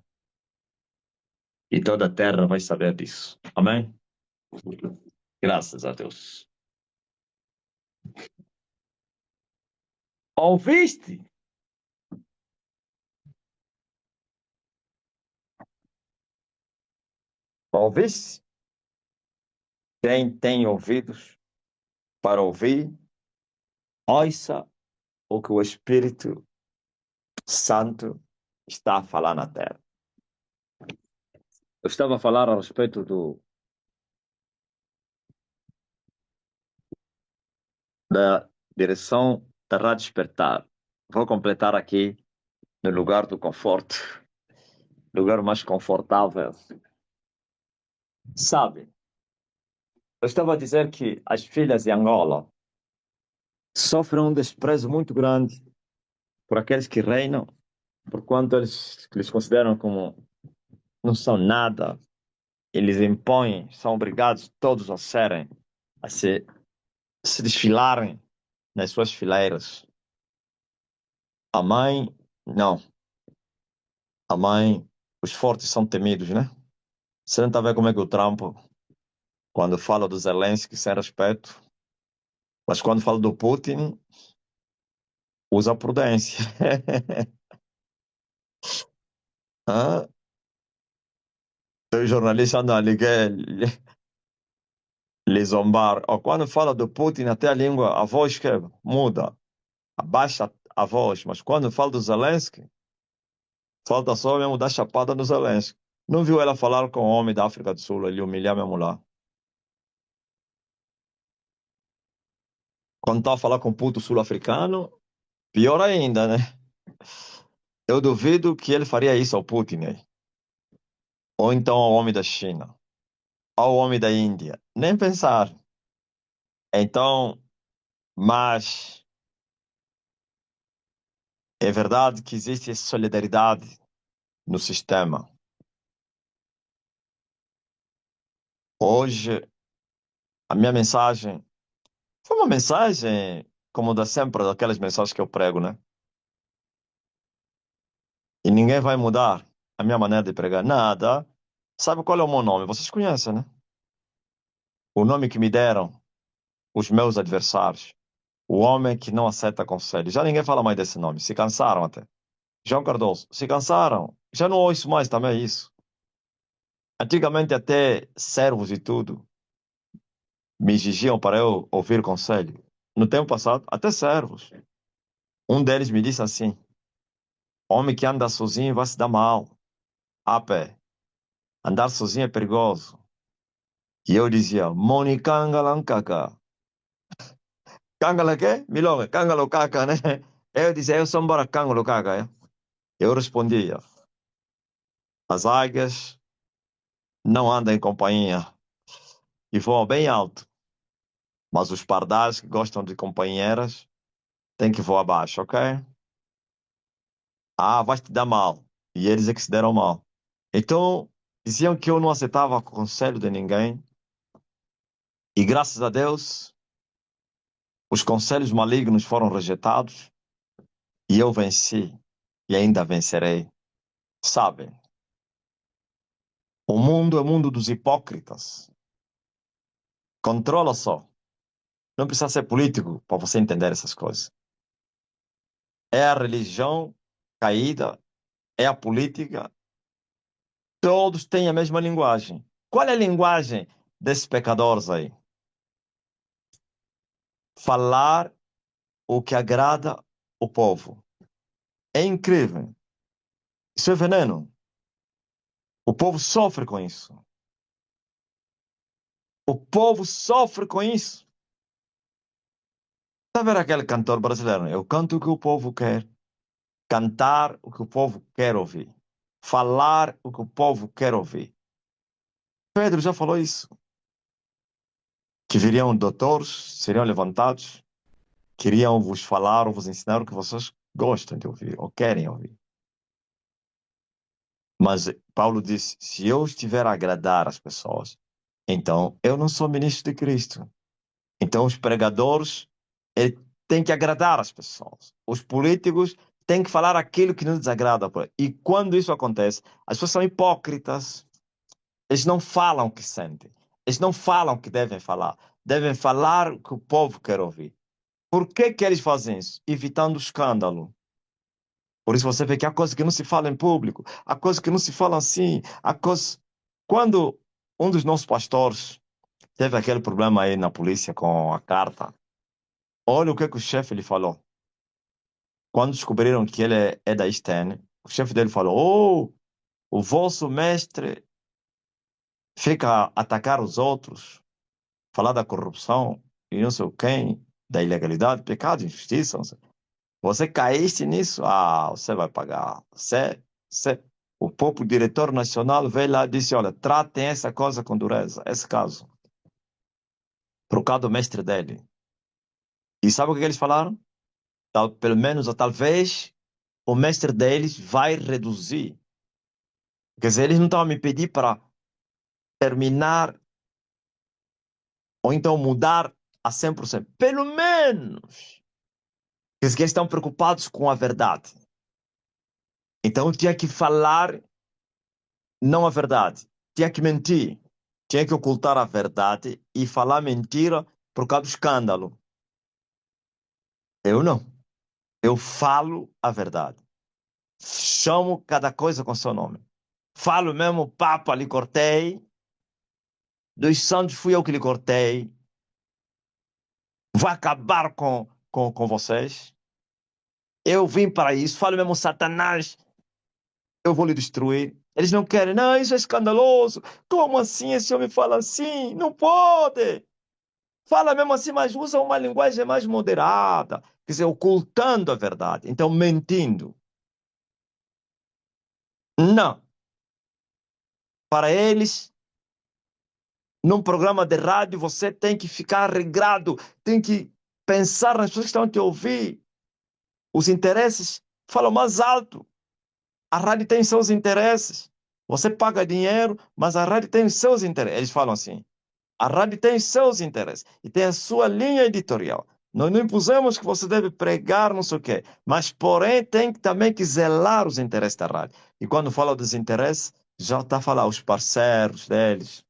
E toda a terra vai saber disso. Amém? Graças a Deus. Ouviste? Ouviste? Quem tem ouvidos para ouvir, ouça o que o Espírito Santo está a falar na terra. Eu estava a falar a respeito da direção da Rádio Despertar. Vou completar aqui no lugar do conforto, lugar mais confortável. Sabe, Eu estava a dizer que as filhas de Angola sofrem um desprezo muito grande por aqueles que reinam, porquanto eles consideram como não são nada, eles impõem, são obrigados todos a se desfilarem nas suas fileiras. A mãe, não. A mãe, os fortes são temidos, né? Você não está vendo como é que o Trump, quando fala do Zelensky, sem respeito, mas quando fala do Putin, usa prudência. Ah, os jornalistas andam ali que lhe zombar. Ou quando fala do Putin, até a língua, a voz que muda, abaixa a voz. Mas quando fala do Zelensky, falta só mesmo dar chapada no Zelensky. Não viu ela falar com o homem da África do Sul, ele humilhar mesmo lá. Quando está a falar com o puto sul-africano, pior ainda, né? Eu duvido que ele faria isso ao Putin, né? Ou então ao homem da China, ao homem da Índia. Nem pensar. Então, mas é verdade que existe solidariedade no sistema. Hoje, a minha mensagem foi uma mensagem, como da sempre, daquelas mensagens que eu prego, né? E ninguém vai mudar a minha maneira de pregar. Nada. Sabe qual é o meu nome? Vocês conhecem, né? O nome que me deram os meus adversários. O homem que não aceita conselho. Já ninguém fala mais desse nome. Se cansaram até. João Cardoso, se cansaram. Já não ouço mais também isso. Antigamente até servos e tudo me exigiam para eu ouvir conselho. No tempo passado, até servos. Um deles me disse assim: homem que anda sozinho vai se dar mal. A pé. Andar sozinho é perigoso. E eu dizia: Monicangalankaka. Kangala quê? Milonga, Kangalo Kaka, né? Eu dizia: eu sou embora Kangalo Kaka. Eu respondia: as águias não andam em companhia e voam bem alto. Mas os pardais que gostam de companheiras têm que voar baixo, ok? Ah, vai te dar mal. E eles é que se deram mal. Então, diziam que eu não aceitava conselho de ninguém. E graças a Deus, os conselhos malignos foram rejeitados. E eu venci. E ainda vencerei. Sabem, o mundo é o mundo dos hipócritas. Controla só. Não precisa ser político para você entender essas coisas. É a religião caída, é a política. Todos têm a mesma linguagem. Qual é a linguagem desses pecadores aí? Falar o que agrada o povo. É incrível. Isso é veneno. O povo sofre com isso. O povo sofre com isso. Está a ver aquele cantor brasileiro? Eu canto o que o povo quer. Cantar o que o povo quer ouvir. Falar o que o povo quer ouvir. Pedro já falou isso. Que viriam doutores, seriam levantados, queriam vos falar ou vos ensinar o que vocês gostam de ouvir ou querem ouvir. Mas Paulo disse: se eu estiver a agradar as pessoas, então eu não sou ministro de Cristo. Então os pregadores têm que agradar as pessoas. Os políticos têm que falar aquilo que nos desagrada. E quando isso acontece, as pessoas são hipócritas. Eles não falam o que sentem. Eles não falam o que devem falar. Devem falar o que o povo quer ouvir. Por que que eles fazem isso? Evitando o escândalo. Por isso você vê que há coisas que não se fala em público, há coisas que não se falam assim, há coisas... Quando um dos nossos pastores teve aquele problema aí na polícia com a carta, olha o que que o chefe lhe falou. Quando descobriram que ele é da Stern, o chefe dele falou: oh, o vosso mestre fica a atacar os outros, falar da corrupção e não sei o quem, da ilegalidade, pecado, injustiça, não sei. Você caíste nisso, você vai pagar. O próprio diretor nacional veio lá e disse: olha, tratem essa coisa com dureza, esse caso. por causa do mestre dele. E sabe o que eles falaram? Pelo menos, ou talvez, o mestre deles vai reduzir. Quer dizer, eles não estão a me pedir para terminar ou então mudar a 100%. Pelo menos. Quer dizer, que eles estão preocupados com a verdade. Então, eu tinha que falar não a verdade. Tinha que mentir. Tinha que ocultar a verdade e falar mentira por causa do escândalo. Eu não. Eu falo a verdade. Chamo cada coisa com seu nome. Falo mesmo, Papa, lhe cortei. Dos santos fui eu que lhe cortei. Vou acabar com vocês. Eu vim para isso. Falo mesmo, Satanás, eu vou lhe destruir. Eles não querem. Não, isso é escandaloso. Como assim esse homem fala assim? Não pode. Fala mesmo assim, mas usa uma linguagem mais moderada. Quer dizer, ocultando a verdade. Então, mentindo. Não. Para eles, num programa de rádio, você tem que ficar regrado, tem que pensar nas pessoas que estão a te ouvir. Os interesses falam mais alto. A rádio tem seus interesses. Você paga dinheiro, mas a rádio tem os seus interesses. Eles falam assim. A rádio tem os seus interesses e tem a sua linha editorial. Nós não impusemos que você deve pregar não sei o quê, mas, porém, tem que também que zelar os interesses da rádio. E quando fala dos interesses, já está a falar os parceiros deles.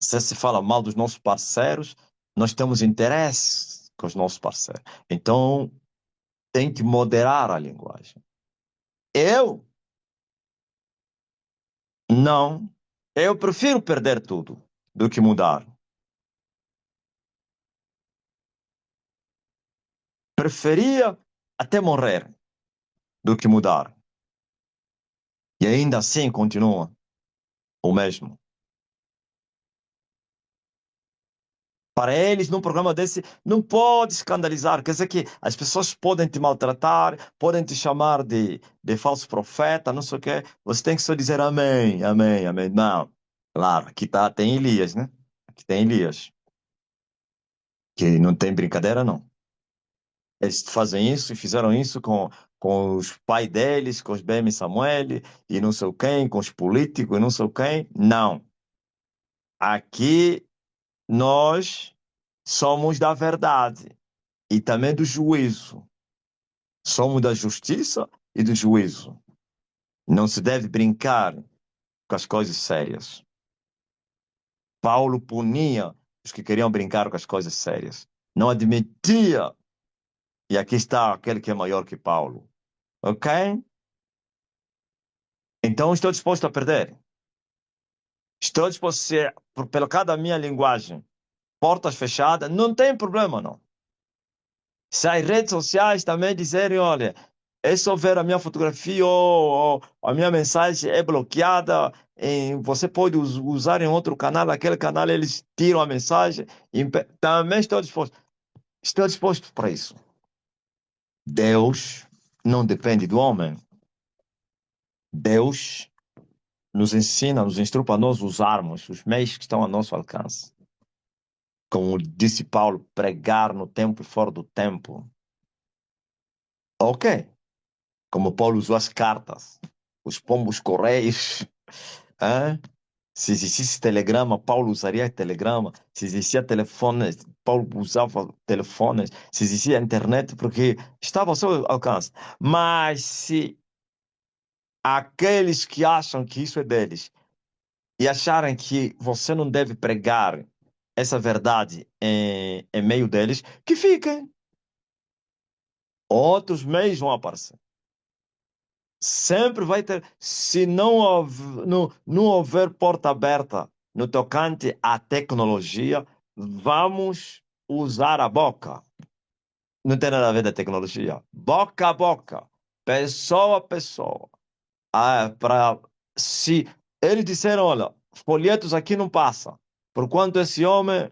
Se fala mal dos nossos parceiros, nós temos interesse com os nossos parceiros. Então, tem que moderar a linguagem. Eu não. Eu prefiro perder tudo do que mudar. Preferia até morrer do que mudar. E ainda assim continua o mesmo. Para eles, num programa desse, não pode escandalizar. Quer dizer que as pessoas podem te maltratar, podem te chamar de falso profeta, não sei o quê. Você tem que só dizer amém, amém, amém. Não. Claro, aqui tá, tem Elias, né? Aqui tem Elias. Que não tem brincadeira, não. Eles fazem isso e fizeram isso com os pais deles, com os BM Samuel e não sei quem, com os políticos e não sei quem. Não. Aqui nós somos da verdade e também do juízo. Somos da justiça e do juízo. Não se deve brincar com as coisas sérias. Paulo punia os que queriam brincar com as coisas sérias. Não admitia. E aqui está aquele que é maior que Paulo. Ok? Então estou disposto a perder. Estou disposto a ser, pela cada minha linguagem, portas fechadas, não tem problema, não. Se as redes sociais também dizerem, olha, é só ver a minha fotografia ou a minha mensagem é bloqueada, você pode usar em outro canal, aquele canal eles tiram a mensagem, também estou disposto para isso. Deus não depende do homem. Deus nos ensina, nos instrui para nós usarmos os meios que estão a nosso alcance. Como disse Paulo, pregar no tempo e fora do tempo. Ok. Como Paulo usou as cartas, os pombos correios. Hein? Se existisse telegrama, Paulo usaria telegrama. Se existia telefone, Paulo usava telefones. Se existia internet, porque estava ao seu alcance. Mas se aqueles que acham que isso é deles e acharem que você não deve pregar essa verdade em meio deles, que fiquem. Outros meios vão aparecer. Sempre vai ter, se não houver porta aberta no tocante à tecnologia, vamos usar a boca. Não tem nada a ver da tecnologia. Boca a boca, pessoa a pessoa. Se eles disseram, olha, folhetos aqui não passa, porquanto esse homem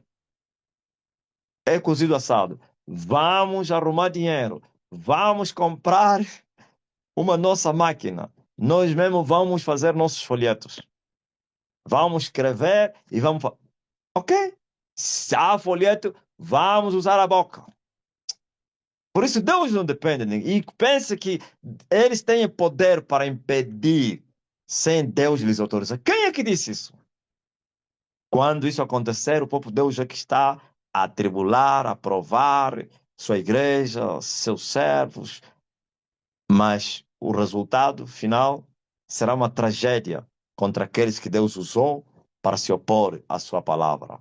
é cozido assado. Vamos arrumar dinheiro. Vamos comprar uma nossa máquina. Nós mesmos vamos fazer nossos folhetos. Vamos escrever e vamos. Ok? Se há folheto, vamos usar a boca. Por isso, Deus não depende de ninguém. E pensa que eles têm poder para impedir sem Deus lhes autorizar. Quem é que disse isso? Quando isso acontecer, o próprio Deus é que está a tribular, a provar sua igreja, seus servos, mas o resultado final será uma tragédia contra aqueles que Deus usou para se opor à sua palavra.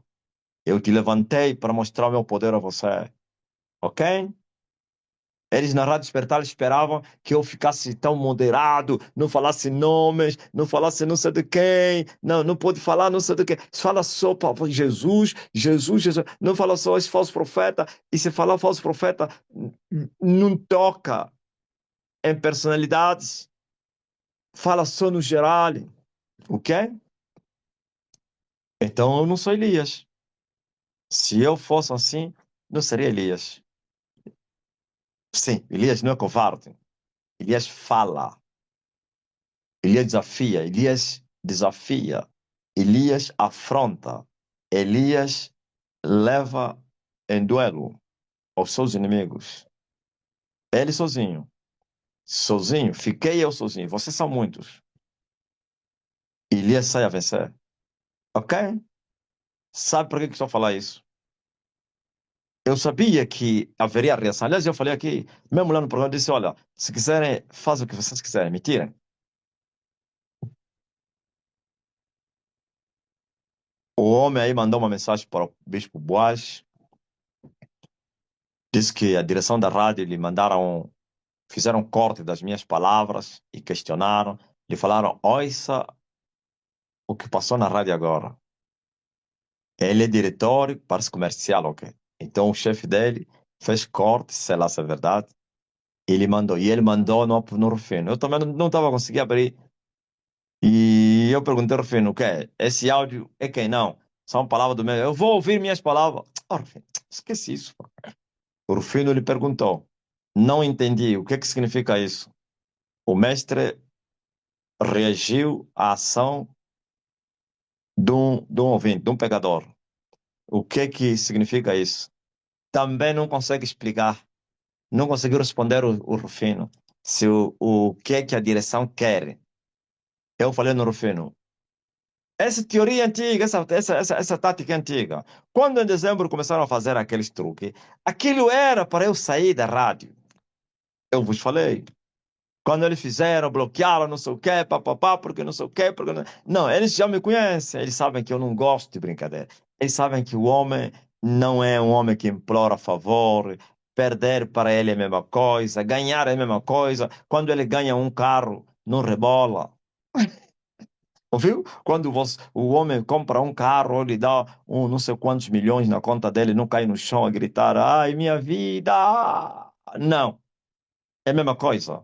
Eu te levantei para mostrar o meu poder a você, ok? Eles na Rádio Despertar esperavam que eu ficasse tão moderado, não falasse nomes, não falasse não sei de quem, não pode falar não sei de quem. Fala só para Jesus, Jesus, Jesus. Não fala só esse falso profeta. E se falar falso profeta, não toca em personalidades, fala só no geral, ok? Então eu não sou Elias. Se eu fosse assim, não seria Elias. Sim, Elias não é covarde. Elias fala. Elias desafia, Elias desafia, Elias afronta, Elias leva em duelo aos seus inimigos. Ele sozinho, sozinho, fiquei eu sozinho, vocês são muitos. Elias sai a vencer, ok? Sabe por que que estou a falar isso? Eu sabia que haveria reação. Aliás, eu falei aqui, mesmo lá no programa, eu disse: olha, se quiserem, faz o que vocês quiserem, me tirem. O homem aí mandou uma mensagem para o Bispo Boaz, disse que a direção da rádio lhe mandaram, fizeram corte das minhas palavras e questionaram, lhe falaram: ouça o que passou na rádio agora. Ele é diretor, parece comercial, ok? Então o chefe dele fez corte, sei lá se é verdade, e ele mandou no Rufino. Eu também não estava conseguindo abrir. E eu perguntei ao Rufino: o que é? Esse áudio é quem não? São palavras do meu. Eu vou ouvir minhas palavras. Oh, Rufino, esqueci isso. O Rufino lhe perguntou: não entendi, o que significa isso? O mestre reagiu à ação de um ouvinte, de um pecador. O que significa isso? Também não consegue explicar, não conseguiu responder o Rufino se o que a direção quer. Eu falei no Rufino: essa teoria é antiga, essa tática é antiga. Quando em dezembro começaram a fazer aqueles truques, aquilo era para eu sair da rádio. Eu vos falei. Quando eles fizeram, bloquearam, não sei o quê, papapá, porque não sei o quê, porque não... Não, eles já me conhecem, eles sabem que eu não gosto de brincadeira. Eles sabem que o homem não é um homem que implora favor, perder para ele é a mesma coisa, ganhar é a mesma coisa. Quando ele ganha um carro, não rebola. Ouviu? Quando o homem compra um carro, ele dá não sei quantos milhões na conta dele, não cai no chão a gritar: ai, minha vida! Não, é a mesma coisa,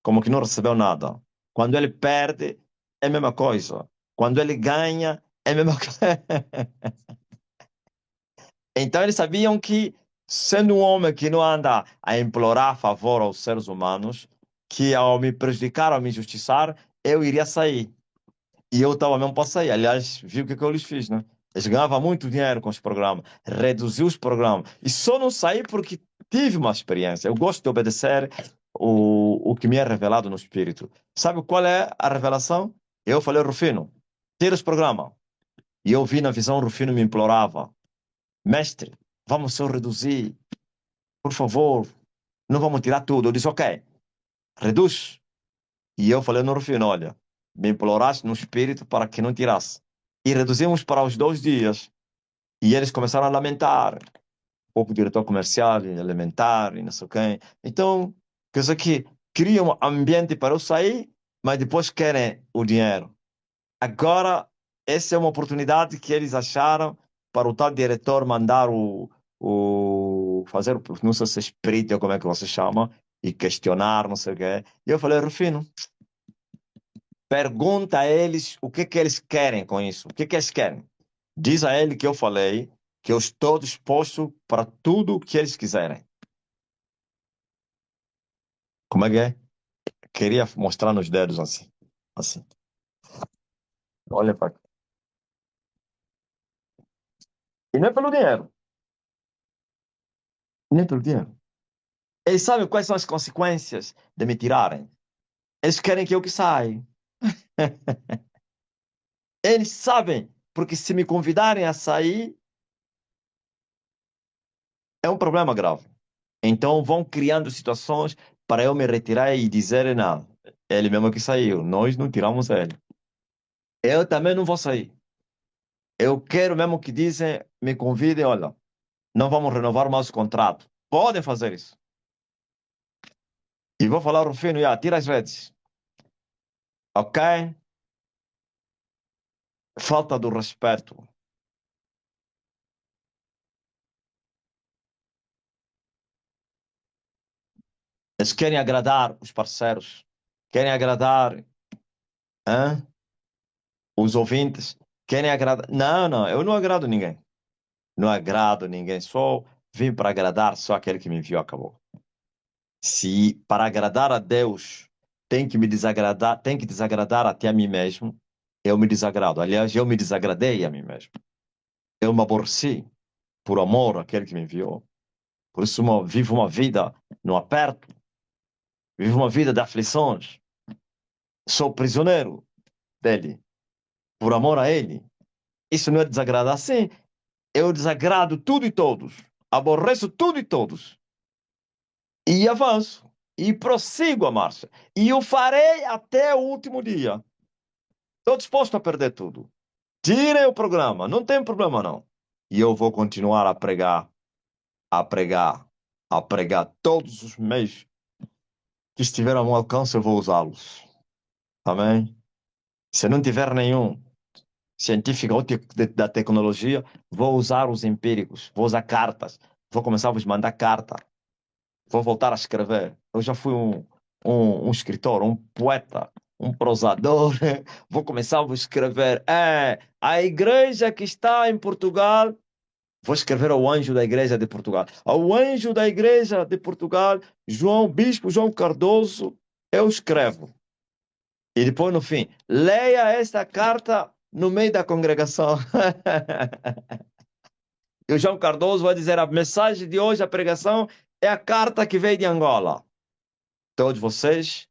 como que não recebeu nada. Quando ele perde, é a mesma coisa. Quando ele ganha, é a mesma coisa. Então eles sabiam que, sendo um homem que não anda a implorar favor aos seres humanos, que ao me prejudicar, ao me injustiçar, eu iria sair. E eu estava mesmo para sair. Aliás, vi o que eu lhes fiz, né? Eles ganhavam muito dinheiro com os programas, reduzi os programas. E só não saí porque tive uma experiência. Eu gosto de obedecer o que me é revelado no Espírito. Sabe qual é a revelação? Eu falei: Rufino, tira os programas. E eu vi na visão, o Rufino me implorava: mestre, vamos só reduzir, por favor, não vamos tirar tudo. Eu disse: ok, reduz. E eu falei no Rufino: olha, me imploraste no Espírito para que não tirasse. E reduzimos para os 2 dias. E eles começaram a lamentar. O diretor comercial, e a lamentar, e não sei quem. Então, quer dizer que criam um ambiente para eu sair, mas depois querem o dinheiro. Agora, essa é uma oportunidade que eles acharam para o tal diretor mandar fazer, não sei se é espírito ou como é que você chama, e questionar, não sei o quê. E eu falei: Rufino, pergunta a eles o que eles querem com isso. O que eles querem? Diz a ele que eu falei que eu estou disposto para tudo o que eles quiserem. Como é que é? Queria mostrar nos dedos assim. Assim. Olha para E não é pelo dinheiro. Nem pelo dinheiro. Eles sabem quais são as consequências de me tirarem. Eles querem que eu que saia. Eles sabem, porque se me convidarem a sair, é um problema grave. Então vão criando situações para eu me retirar e dizer, não, ele mesmo que saiu, nós não tiramos ele. Eu também não vou sair. Eu quero mesmo que dizem, me convidem, olha, não vamos renovar mais o contrato. Podem fazer isso. E vou falar, Rufino, já, tira as redes. Ok? Falta do respeito. Eles querem agradar os parceiros, querem agradar, hã, os ouvintes, querem agradar. Não, não, eu não agrado ninguém. Não agrado ninguém. Só vim para agradar só aquele que me enviou, acabou. Se para agradar a Deus tem que me desagradar, tem que desagradar até a mim mesmo, eu me desagrado. Aliás, eu me desagradei a mim mesmo. Eu me aborreci por amor àquele que me enviou. Por isso vivo uma vida no aperto, vivo uma vida de aflições. Sou prisioneiro dele, por amor a ele. Isso não é desagradar. Sim, eu desagrado tudo e todos. Aborreço tudo e todos. E avanço. E prossigo a marcha. E o farei até o último dia. Estou disposto a perder tudo. Tirem o programa. Não tem problema, não. E eu vou continuar a pregar, a pregar, a pregar todos os meios que estiver ao meu alcance, eu vou usá-los. Amém? Se não tiver nenhum científico ou da tecnologia, vou usar os empíricos, vou usar cartas, vou começar a vos mandar carta, vou voltar a escrever. Eu já fui um escritor, um poeta, um prosador, vou começar a vos escrever. É, a igreja que está em Portugal, vou escrever ao anjo da igreja de Portugal. Ao anjo da igreja de Portugal, Bispo João Cardoso, eu escrevo. E depois, no fim, leia esta carta no meio da congregação. E o João Cardoso vai dizer: a mensagem de hoje, a pregação, é a carta que veio de Angola. Todos vocês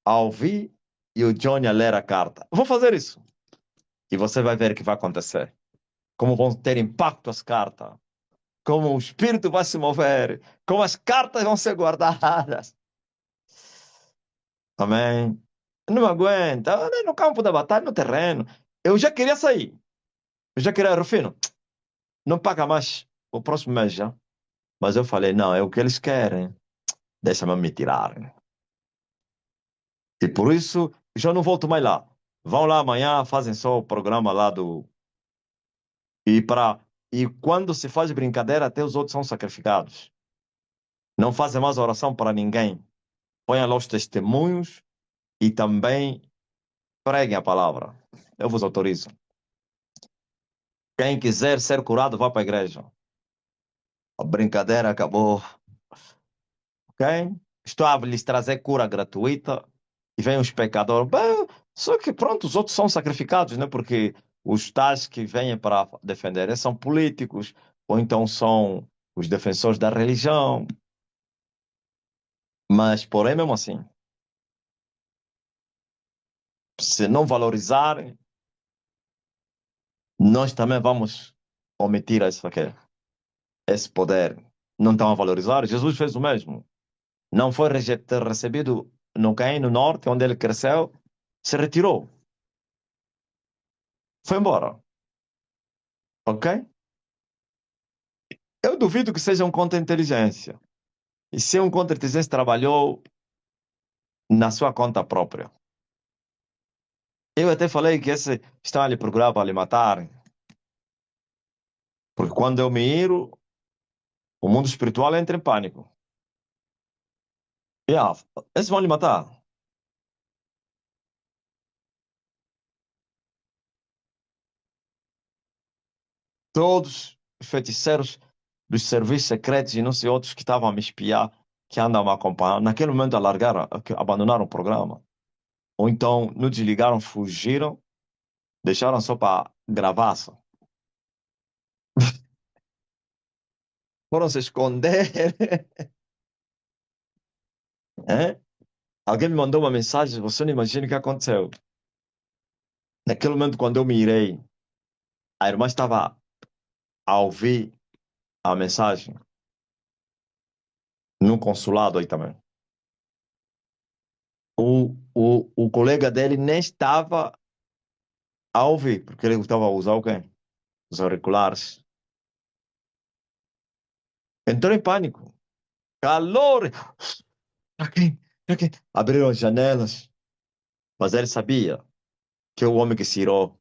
a ouvir e o Johnny a ler a carta. Vou fazer isso. E você vai ver o que vai acontecer. Como vão ter impacto as cartas. Como o espírito vai se mover. Como as cartas vão ser guardadas. Amém. Não aguenta. No campo da batalha, no terreno. Eu já queria sair. Eu já queria, Rufino, não paga mais o próximo mês já. Mas eu falei, não, é o que eles querem. Deixa-me me tirar. E por isso, já não volto mais lá. Vão lá amanhã, fazem só o programa lá do. E, para... e quando se faz brincadeira, até os outros são sacrificados. Não fazem mais oração para ninguém. Ponham lá os testemunhos e também preguem a palavra. Eu vos autorizo. Quem quiser ser curado, vá para a igreja. A brincadeira acabou. Ok? Estou a lhes trazer cura gratuita e vem os pecadores. Bem, só que pronto, os outros são sacrificados, né? Porque os tais que vêm para defender são políticos ou então são os defensores da religião. Mas, porém, mesmo assim, se não valorizarem, nós também vamos omitir esse poder. Não estão a valorizar. Jesus fez o mesmo. Não foi recebido no Caim, no norte, onde ele cresceu, se retirou. Foi embora. Ok? Eu duvido que seja um contra-inteligência. E se um contra-inteligência trabalhou na sua conta própria. Eu até falei que esse estão ali procurando para lhe matar. Porque quando eu me iro, o mundo espiritual entra em pânico. Yeah, esses vão lhe matar. Todos os feiticeiros dos serviços secretos e não sei outros que estavam a me espiar, que andam a me acompanhar, naquele momento alargaram, abandonaram o programa. Ou então não desligaram, fugiram, deixaram só para gravar. Só. Foram se esconder. É? Alguém me mandou uma mensagem, você não imagina o que aconteceu. Naquele momento, quando eu me irei, a irmã estava a ouvir a mensagem no consulado aí também. O colega dele nem estava a ouvir, porque ele estava a usar o quê? Os auriculares. Entrou em pânico. Calor! Aqui, aqui. Abriram as janelas, mas ele sabia que o homem que se irou.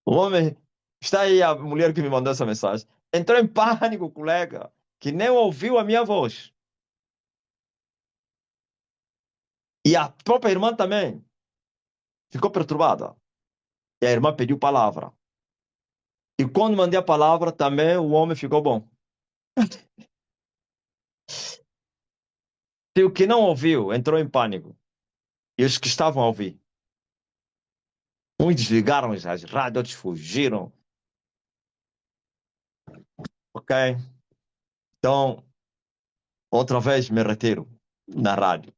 O homem. Está aí a mulher que me mandou essa mensagem. Entrou em pânico, colega, que nem ouviu a minha voz. E a própria irmã também ficou perturbada. E a irmã pediu palavra. E quando mandei a palavra, também o homem ficou bom. E o que não ouviu entrou em pânico. E os que estavam a ouvir, uns desligaram as rádios, outros fugiram. Ok? Então, outra vez me retiro na rádio.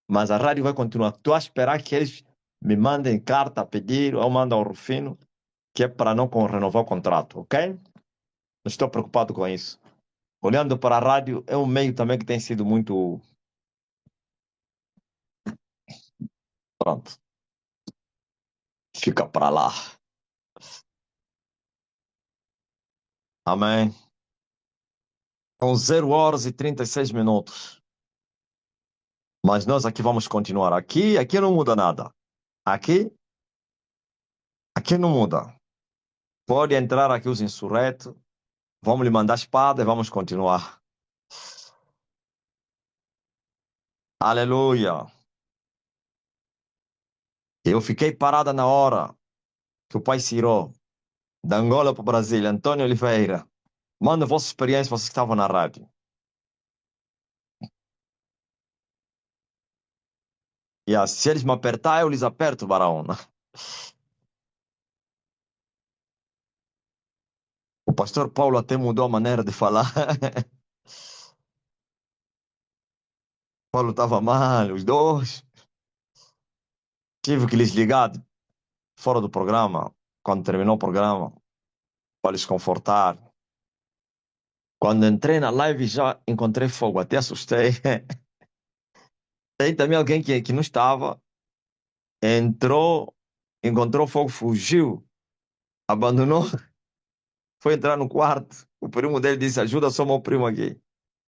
Mas a rádio vai continuar. Estou a esperar que eles me mandem carta a pedir, ou mandam ao Rufino, que é para não renovar o contrato, ok? Não estou preocupado com isso. Olhando para a rádio, é um meio também que tem sido muito. Pronto, fica para lá. Amém. São 0 horas e 36 minutos. Mas nós aqui vamos continuar. Aqui não muda nada. Aqui, aqui não muda. Pode entrar aqui os insurretos. Vamos lhe mandar espada e vamos continuar. Aleluia. Eu fiquei parada na hora que o pai Ciro, da Angola para o Brasil, Antônio Oliveira, manda a vossa experiência, vocês que estavam na rádio. E se eles me apertar, eu lhes aperto, Baraona. O pastor Paulo até mudou a maneira de falar. Paulo estava mal, os dois. Tive que lhes ligar fora do programa, quando terminou o programa, para lhes confortar. Quando entrei na live já encontrei fogo, até assustei. Tem também alguém que não estava, entrou, encontrou fogo, fugiu, abandonou, foi entrar no quarto. O primo dele disse: Ajuda só meu primo aqui.